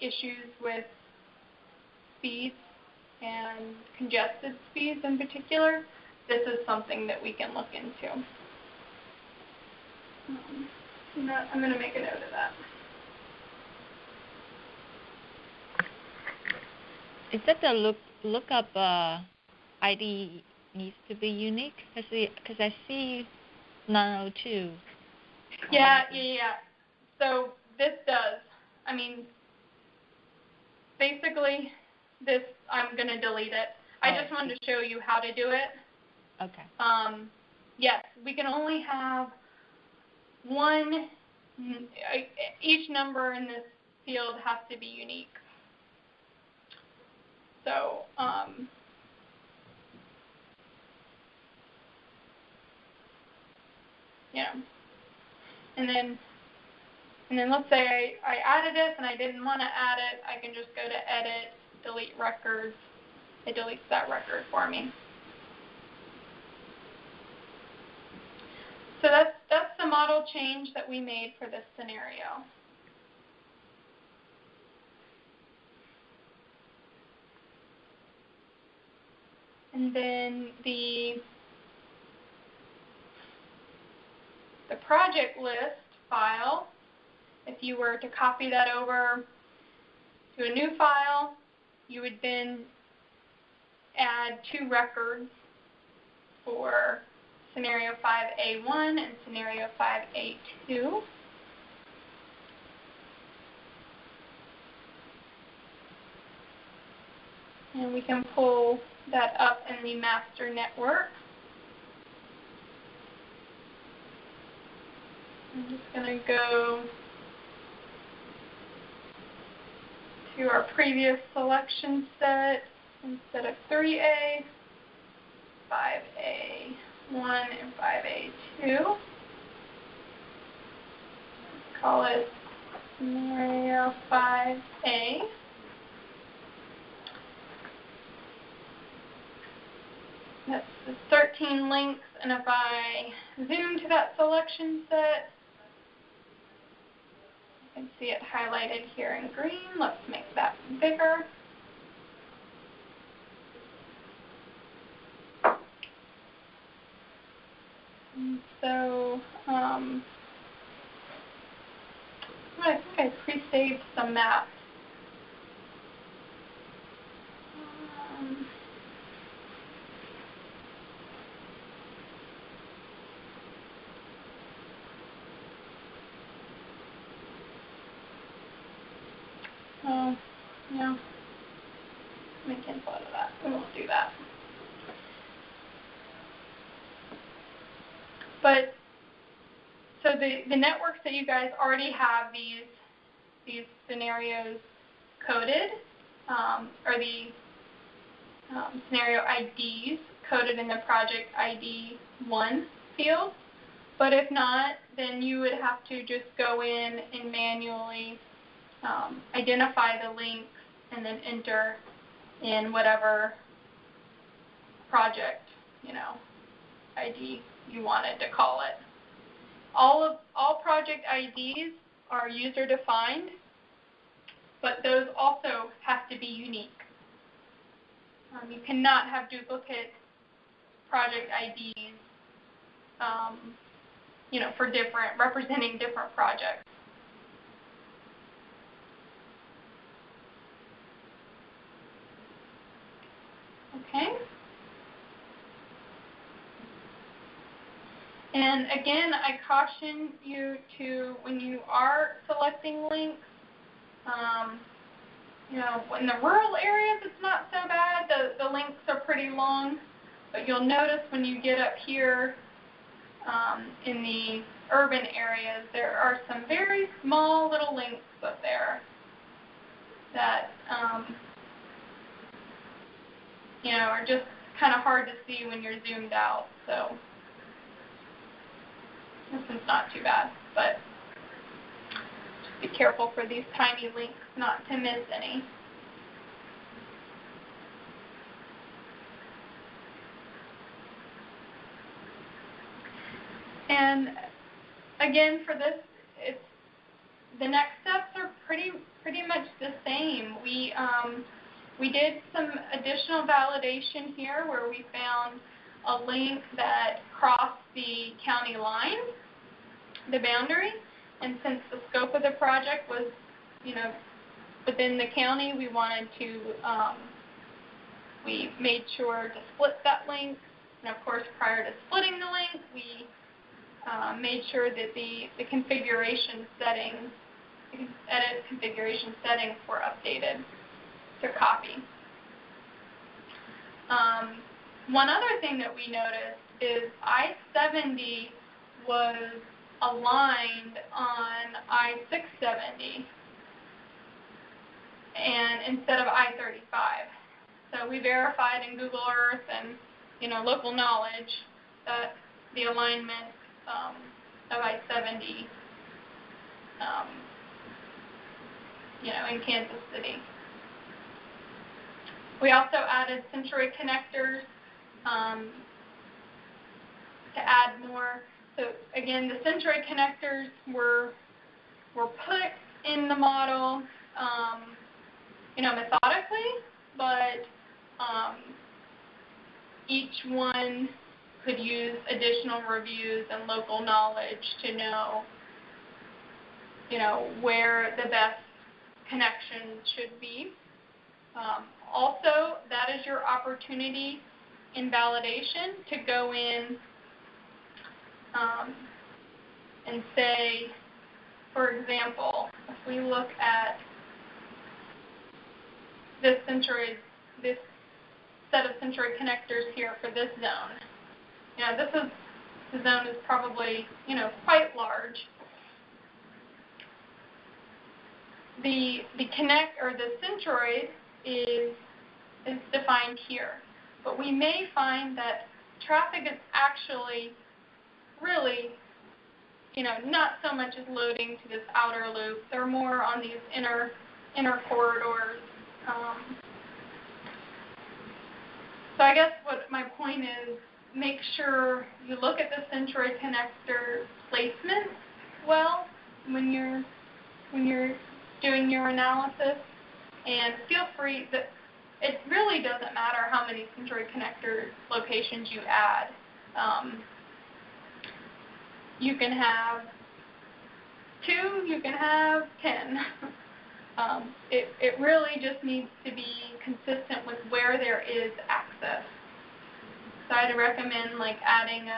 issues with speeds and congested speeds in particular, this is something that we can look into. I'm going to make a note of that. Is that the lookup ID needs to be unique? Because I see 902. Yeah. So this does. I mean, basically, this, I'm going to delete it. I just wanted to show you how to do it. Okay. Yes, we can only have one, each number in this field has to be unique. So, yeah. And then let's say I added this and I didn't want to add it, I can just go to edit, delete records. It deletes that record for me. So that's the model change that we made for this scenario. And then the project list file, if you were to copy that over to a new file, you would then add 2 records for scenario 5A1 and scenario 5A2. And we can pull that up in the master network. I'm just going to go to our previous selection set. Instead of 3A, 5A1 and 5A2. Let's call it scenario 5A. That's the 13 links, and if I zoom to that selection set, you can see it highlighted here in green. Let's make that bigger. And so, I think I pre-saved some maps. No. Let me cancel out of that. We won't do that. But so the networks that you guys already have these scenarios coded, or the scenario IDs coded in the project ID 1 field. But if not, then you would have to just go in and manually identify the links and then enter in whatever project, ID you wanted to call it. All project IDs are user defined, but those also have to be unique. You cannot have duplicate project IDs, for representing different projects. Okay. And again, I caution you to, when you are selecting links, in the rural areas it's not so bad. The links are pretty long, but you'll notice when you get up here in the urban areas, there are some very small little links up there that are just kind of hard to see when you're zoomed out. So this one's not too bad, but just be careful for these tiny links not to miss any. And again, for this, the next steps are pretty much the same. We did some additional validation here where we found a link that crossed the county line, the boundary, and since the scope of the project was, within the county, we wanted to, we made sure to split that link, and of course, prior to splitting the link, we made sure that the configuration settings, you can edit configuration settings were updated to copy. One other thing that we noticed is I-70 was aligned on I-670 and instead of I-35. So we verified in Google Earth and local knowledge that the alignment of I-70 in Kansas City. We also added Century connectors to add more. So again, the Century connectors were put in the model, methodically, but each one could use additional reviews and local knowledge to know, where the best connection should be. Also, that is your opportunity in validation to go in and say, for example, if we look at this set of Century connectors here for this zone, the zone is probably, quite large. The Centroid is defined here, but we may find that traffic is actually really, not so much as loading to this outer loop. They're more on these inner corridors. So I guess what my point is, make sure you look at the Centroid connector placement well when you're doing your analysis, and feel free that it really doesn't matter how many Centroid connector locations you add. You can have 2, you can have 10. It really just needs to be consistent with where there is access. So I'd recommend adding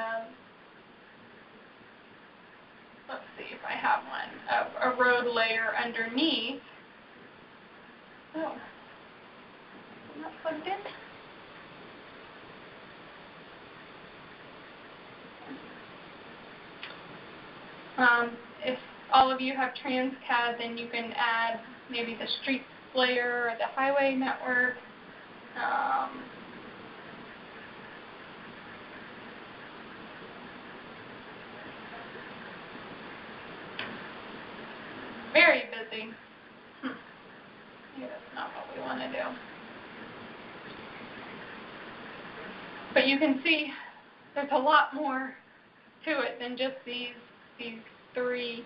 let's see if I have one, a road layer underneath. Oh, I'm not plugged in. If all of you have TransCAD, then you can add maybe the streets layer or the highway network. Very busy. Maybe that's not what we want to do. But you can see there's a lot more to it than just these 3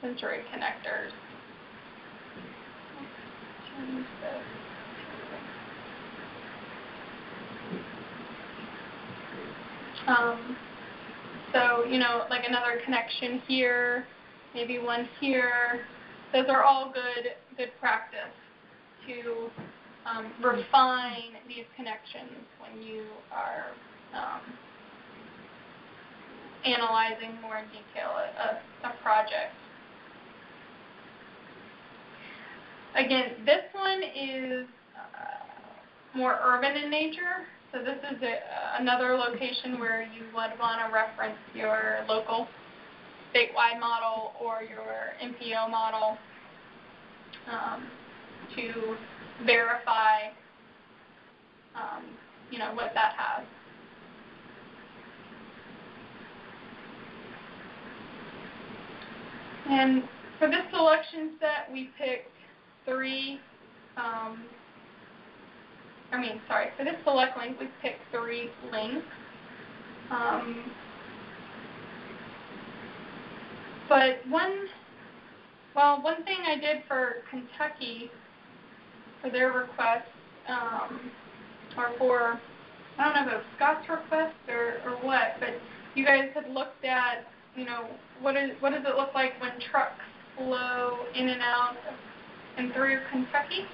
Century connectors. Change this. So, another connection here, maybe one here. Those are all good practice to refine these connections when you are analyzing more in detail a project. Again, this one is more urban in nature, so this is another location where you would want to reference your local statewide model or your MPO model to verify what that has. And for this selection set, we picked 3, for this select link, we picked 3 links. But one thing I did for Kentucky, for their request, or for, I don't know if it was Scott's request or what, but you guys had looked at, what does it look like when trucks flow in and out and through Kentucky?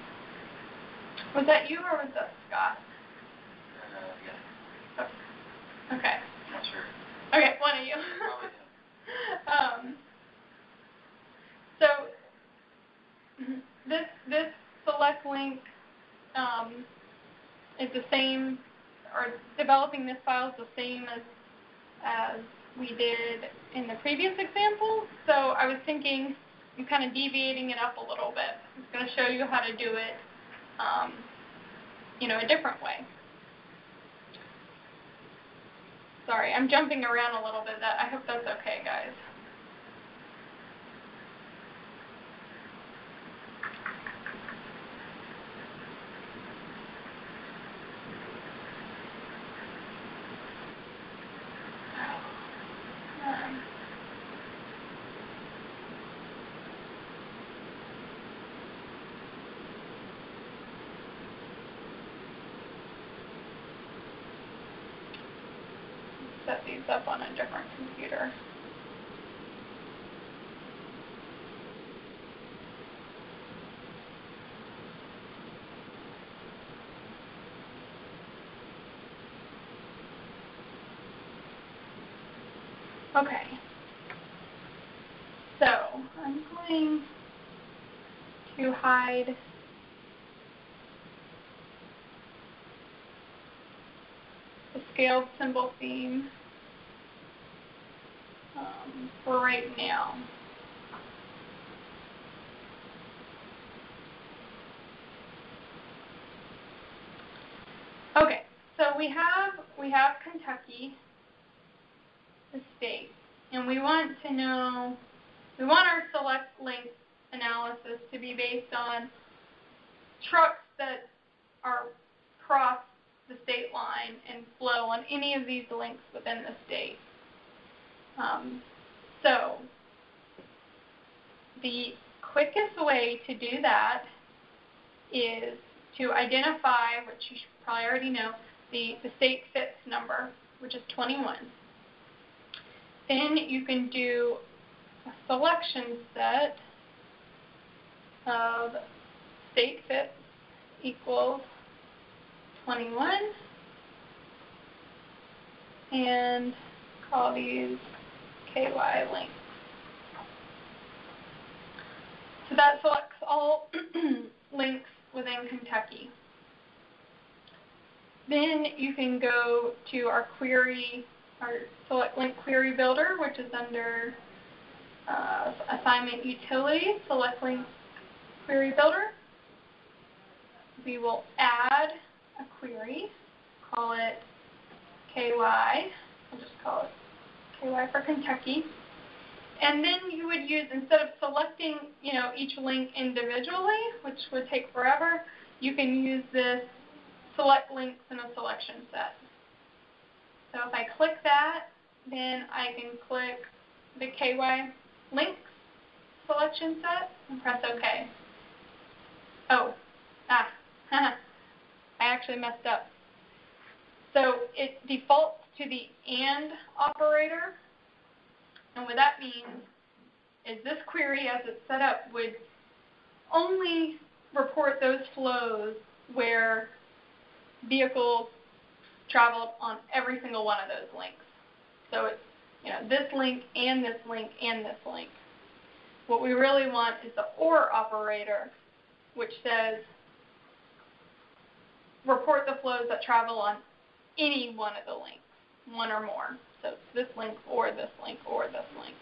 Was that you or was that Scott? Yeah. Okay. Not sure. Okay, one of you. Probably select link is the same, or developing this file is the same as we did in the previous example. So I was thinking I'm kind of deviating it up a little bit. I'm going to show you how to do it, a different way. Sorry, I'm jumping around a little bit. I hope that's okay, guys. Set these up on a different computer. Okay. So I'm going to hide the scaled symbol theme for right now. Okay, so we have Kentucky, the state, and we want our select link analysis to be based on trucks that are cross the state line and flow on any of these links within the state. So the quickest way to do that is to identify, which you should probably already know, the state fits number, which is 21. Then you can do a selection set of state fits equals 21, and call these KY links. So that selects all links within Kentucky. Then you can go to our select link query builder, which is under assignment utility, select link query builder. We will add a query, call it KY. I'll just call it KY for Kentucky. And then you would use, instead of selecting, each link individually, which would take forever, you can use this select links in a selection set. So if I click that, then I can click the KY links selection set and press OK. I actually messed up. So it defaults to the AND operator. And what that means is this query, as it's set up, would only report those flows where vehicles traveled on every single one of those links. So it's this link and this link and this link. What we really want is the OR operator, which says report the flows that travel on any one of the links, one or more. So it's this link or this link or this link.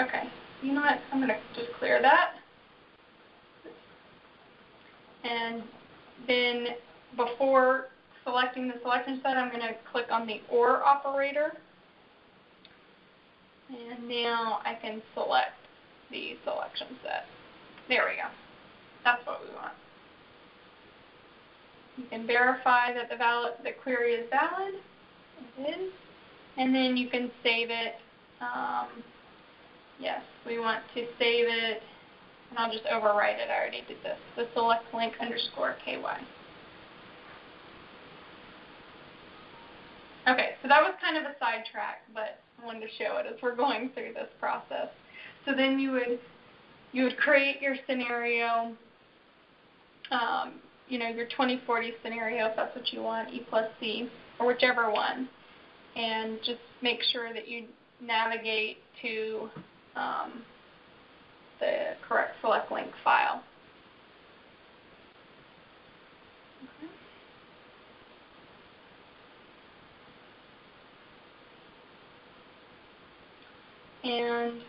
Okay, you know what? I'm going to just clear that. And then before selecting the selection set, I'm going to click on the OR operator. And now I can select the selection set. There we go. That's what we want. You can verify that the query is valid. It is. And then you can save it. Yes, we want to save it. And I'll just overwrite it. I already did this. The select link _ KY. Okay, so that was kind of a sidetrack, but I wanted to show it as we're going through this process. So then you would create your scenario, your 2040 scenario, if that's what you want, E plus C, or whichever one, and just make sure that you navigate to the correct select link file. And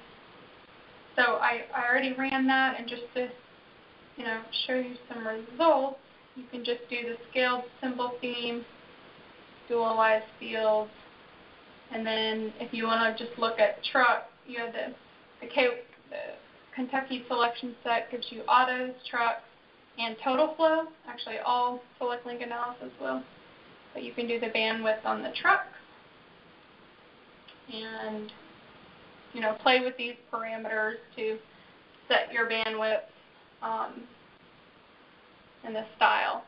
so I already ran that, and just to show you some results, you can just do the scaled symbol theme, dualized fields, and then if you want to just look at truck, you have the Kentucky selection set gives you autos, trucks, and total flow. Actually, all select link analysis will, but you can do the bandwidth on the trucks, and play with these parameters to set your bandwidth and the style.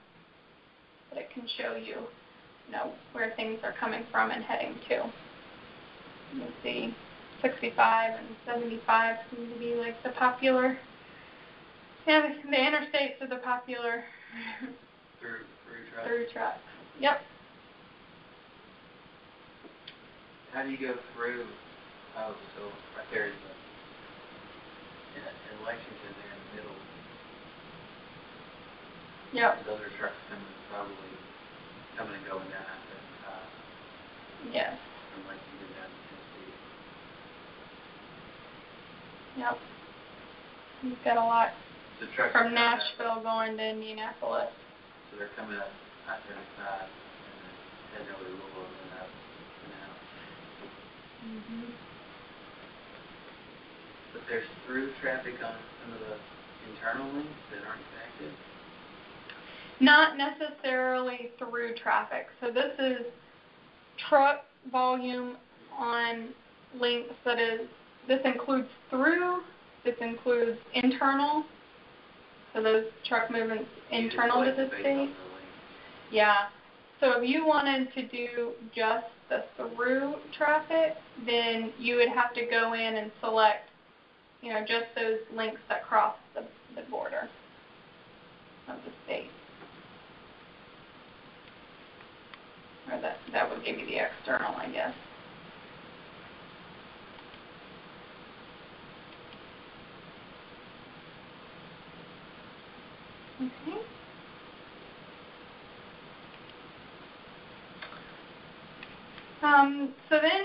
But it can show you, where things are coming from and heading to. You see 65 and 75 seem to be like the popular. Yeah, the interstates are the popular through trucks. Yep. How do you go through? Oh, so right there is in Lexington, there in the middle. Yep. Those are trucks probably coming and going down after Yes. from Lexington down to Tennessee. Yep. You've got a lot So trucks from Nashville going to Indianapolis. So they're coming up I-35 and then heading over to Louisville and then up and out. Mm-hmm. But there's through traffic on some of the internal links that aren't connected? Not necessarily through traffic. So this is truck volume on links this includes through, this includes internal. So those truck movements internal to the state. Yeah. So if you wanted to do just the through traffic, then you would have to go in and select, just those links that cross the border of the state. Or that would give you the external, I guess. Okay. So then,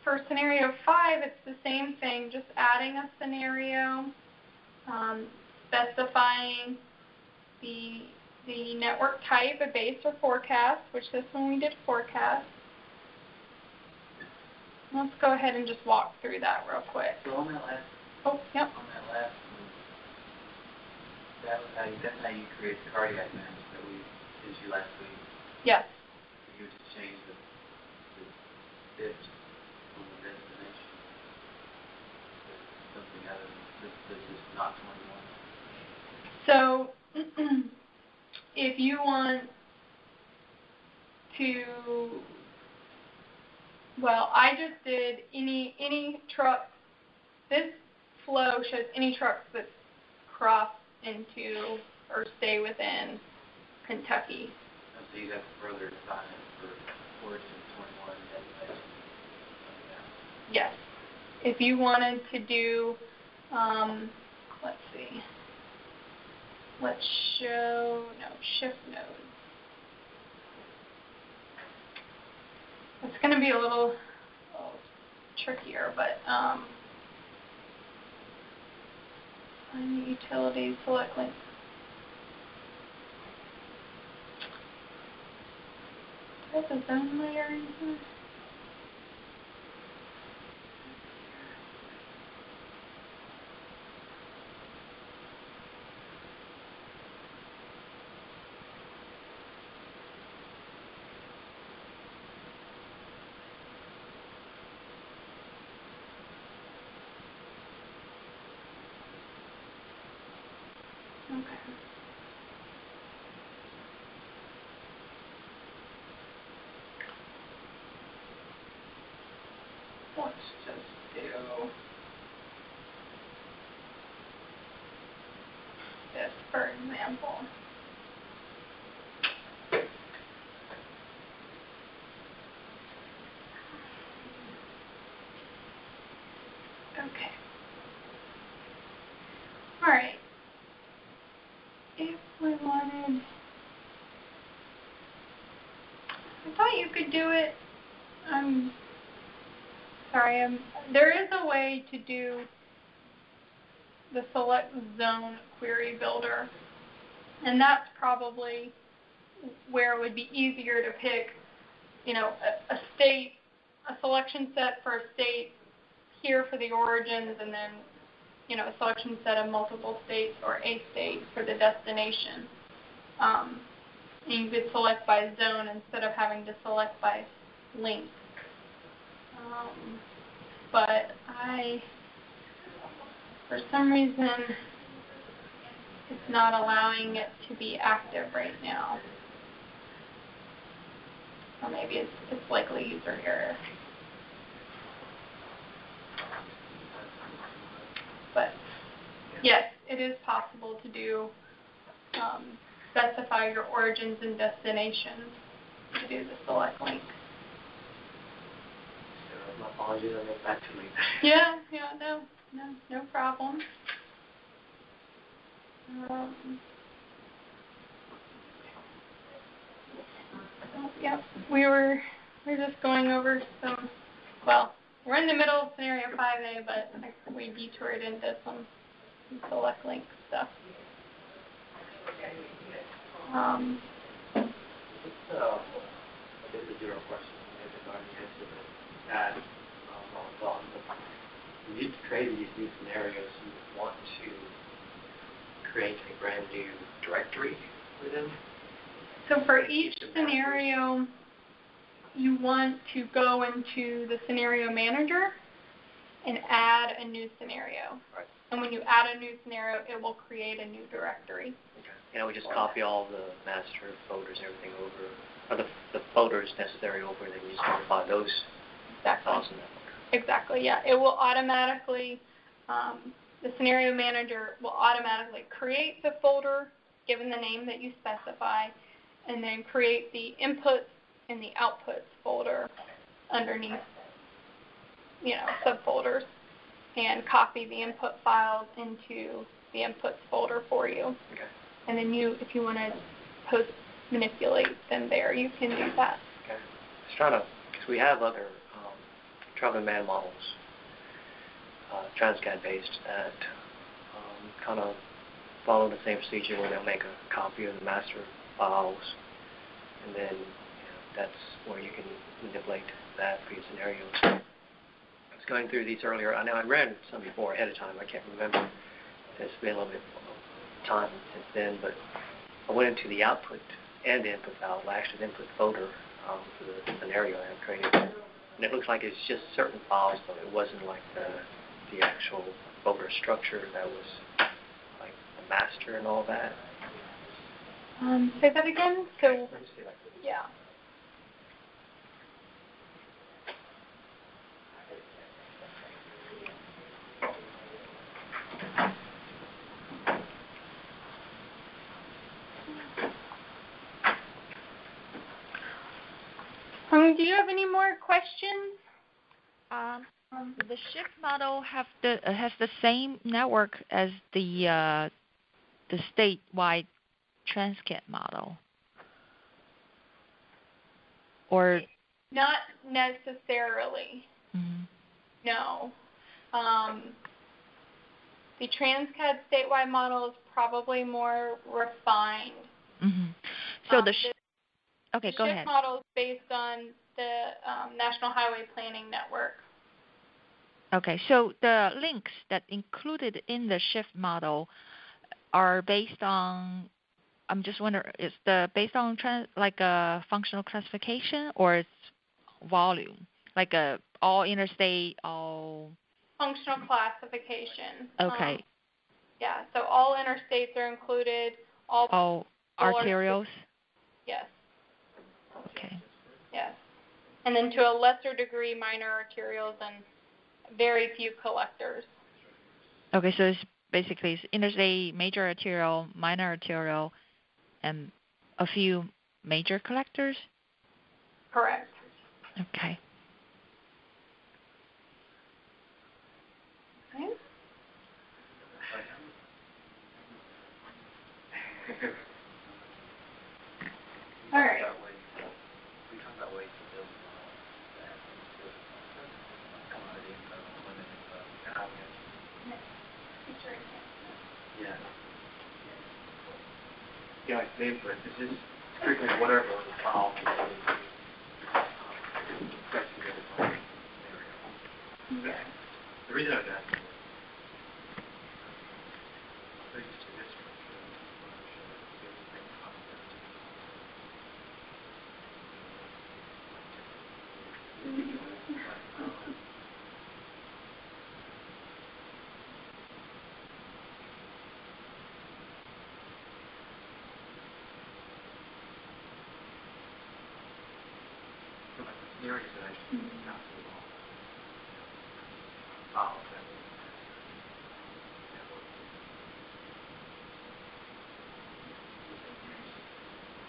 for scenario 5, it's the same thing, just adding a scenario, specifying the network type, a base or forecast, which this one we did forecast. Let's go ahead and just walk through that real quick. So on that last, on that last one, that's how you create the cardiac maps that we did you last week. Yes. You just change the bits on the destination to something other than this is not 21. So if you want to, I just did any truck. This flow shows any trucks that cross into or stay within Kentucky. So you have to further define it for origin 21 destination. Yes. If you wanted to do, let's see. Let's shift nodes. It's going to be a little trickier, but find the utilities, select link. Do I have a zone layer in here? Okay. Let's just do this for example. I thought you could do it. Sorry. There is a way to do the select zone query builder, and that's probably where it would be easier to pick, a state, a selection set for a state here for the origins, and then, a selection set of multiple states or a state for the destination. And you could select by zone instead of having to select by link. But for some reason, it's not allowing it to be active right now. Or maybe it's likely user error. But yes, it is possible to do specify your origins and destinations to do the select link. My apologies, I'll get back to me. Yeah, no problem. Yep, we're just going over some. Well, we're in the middle of scenario 5A, but we detoured into some select link stuff. I guess a general question, maybe I've already answered it. That on thought, but when you create these new scenarios, you want to create a brand new directory for them? So for each scenario, you want to go into the scenario manager and add a new scenario. Right. And when you add a new scenario, it will create a new directory. Okay. We just copy all the master folders and everything over, or the folders necessary over, and then you just modify those files in that folder. Exactly, yeah. It will automatically, the scenario manager will automatically create the folder given the name that you specify, and then create the inputs and the outputs folder underneath, subfolders, and copy the input files into the inputs folder for you. Okay. And then if you want to post manipulate them there, you can do that. Okay. Let's try to, because we have other traveling man models, Transcat based, that kind of follow the same procedure where they'll make a copy of the master files, and then that's where you can manipulate that for your scenarios. I was going through these earlier. I know I ran some before ahead of time. I can't remember. It's been a little bit of time since then, but I went into the output and the input file, actually the input folder for the scenario I created. And it looks like it's just certain files, but it wasn't like the actual folder structure that was like the master and all that. Say that again? So, Let me see if I can. yeah. Do you have any more questions? The shift model has the same network as the statewide Transcat model, or Not necessarily. mm-hmm. No. The Transcat statewide model is probably more refined. Mm-hmm. So the okay, go ahead. shift model is based on the National Highway Planning Network. Okay, so the links that included in the shift model are based on, I'm just wondering, is based on like a functional classification, or it's volume, like all interstate, all Functional classification. Okay. Yeah, so all interstates are included. All arterials? Yes. Okay. Yes. And then to a lesser degree, minor arterials and very few collectors. Okay, so it's basically interstate, major arterial, minor arterial, and a few major collectors? Correct. Okay. Okay. All right. We talk Yeah, like neighborhood. It's just strictly whatever was filed. Yeah. The reason I was asking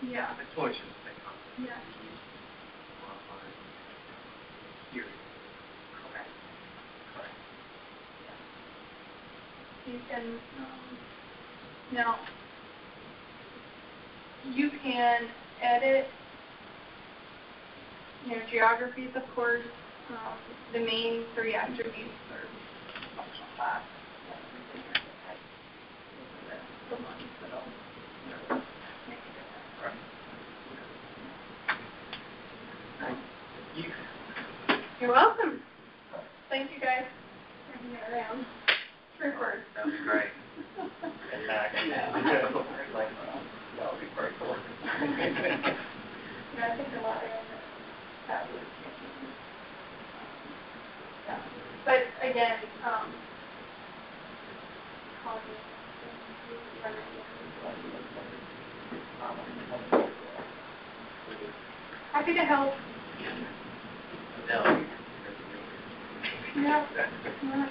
Yeah. the choices they come Yeah. here. Correct. You can, now, you can edit, geographies, of course, the main 3 attributes are functional class. The ones that'll make a difference. You're welcome. Thank you guys for being around. Troopers. That was great. And back. Yeah. That would be very cool. I think a lot of that was, yeah. But again, happy to help. No. Yeah.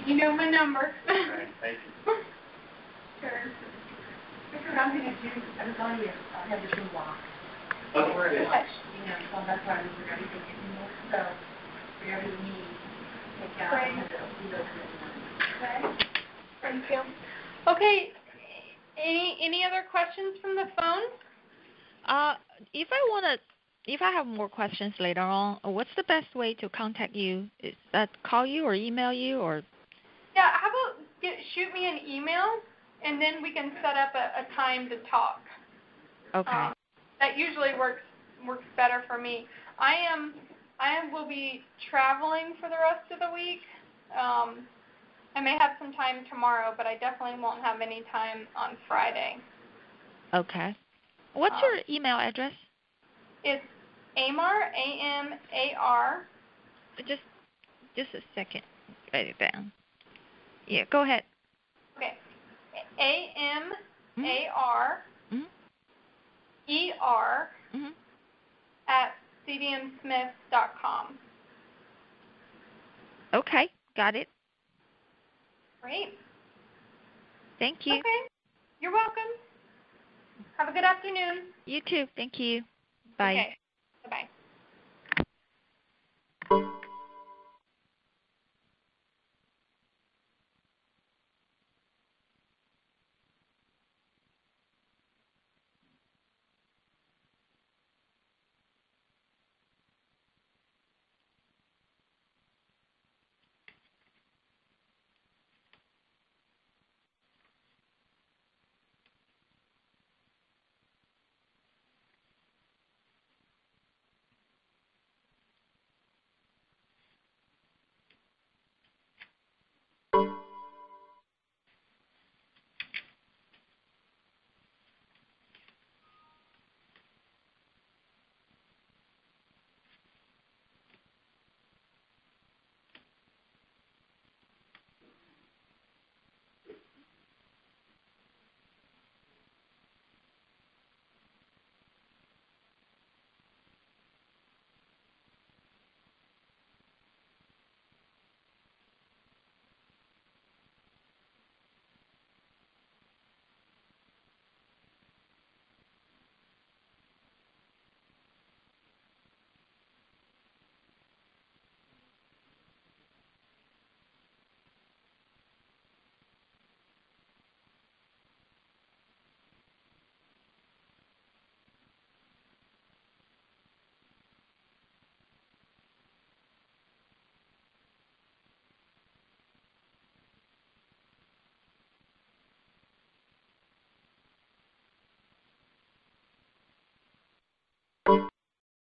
You know my number. All right, thank you. Sure. Because I'm going to do, I was on your, I have your shoe walk. Okay. Or, so that's why we were everything in there. So, whatever you need, take out. Great. And it'll be open. Okay. Thank you. Okay. Any other questions from the phone? If I have more questions later on, what's the best way to contact you? Is that call you or email you or? Yeah, how about shoot me an email, and then we can set up a time to talk. Okay. That usually works better for me. I will be traveling for the rest of the week. I may have some time tomorrow, but I definitely won't have any time on Friday. Okay. What's your email address? It's Amar, A-M-A-R. Just a second. Write it down. Yeah, go ahead. Okay. A-M-A-R E-R at cdmsmith.com. Okay, got it. Great. Thank you. Okay. You're welcome. Have a good afternoon. You too. Thank you. Bye. Okay.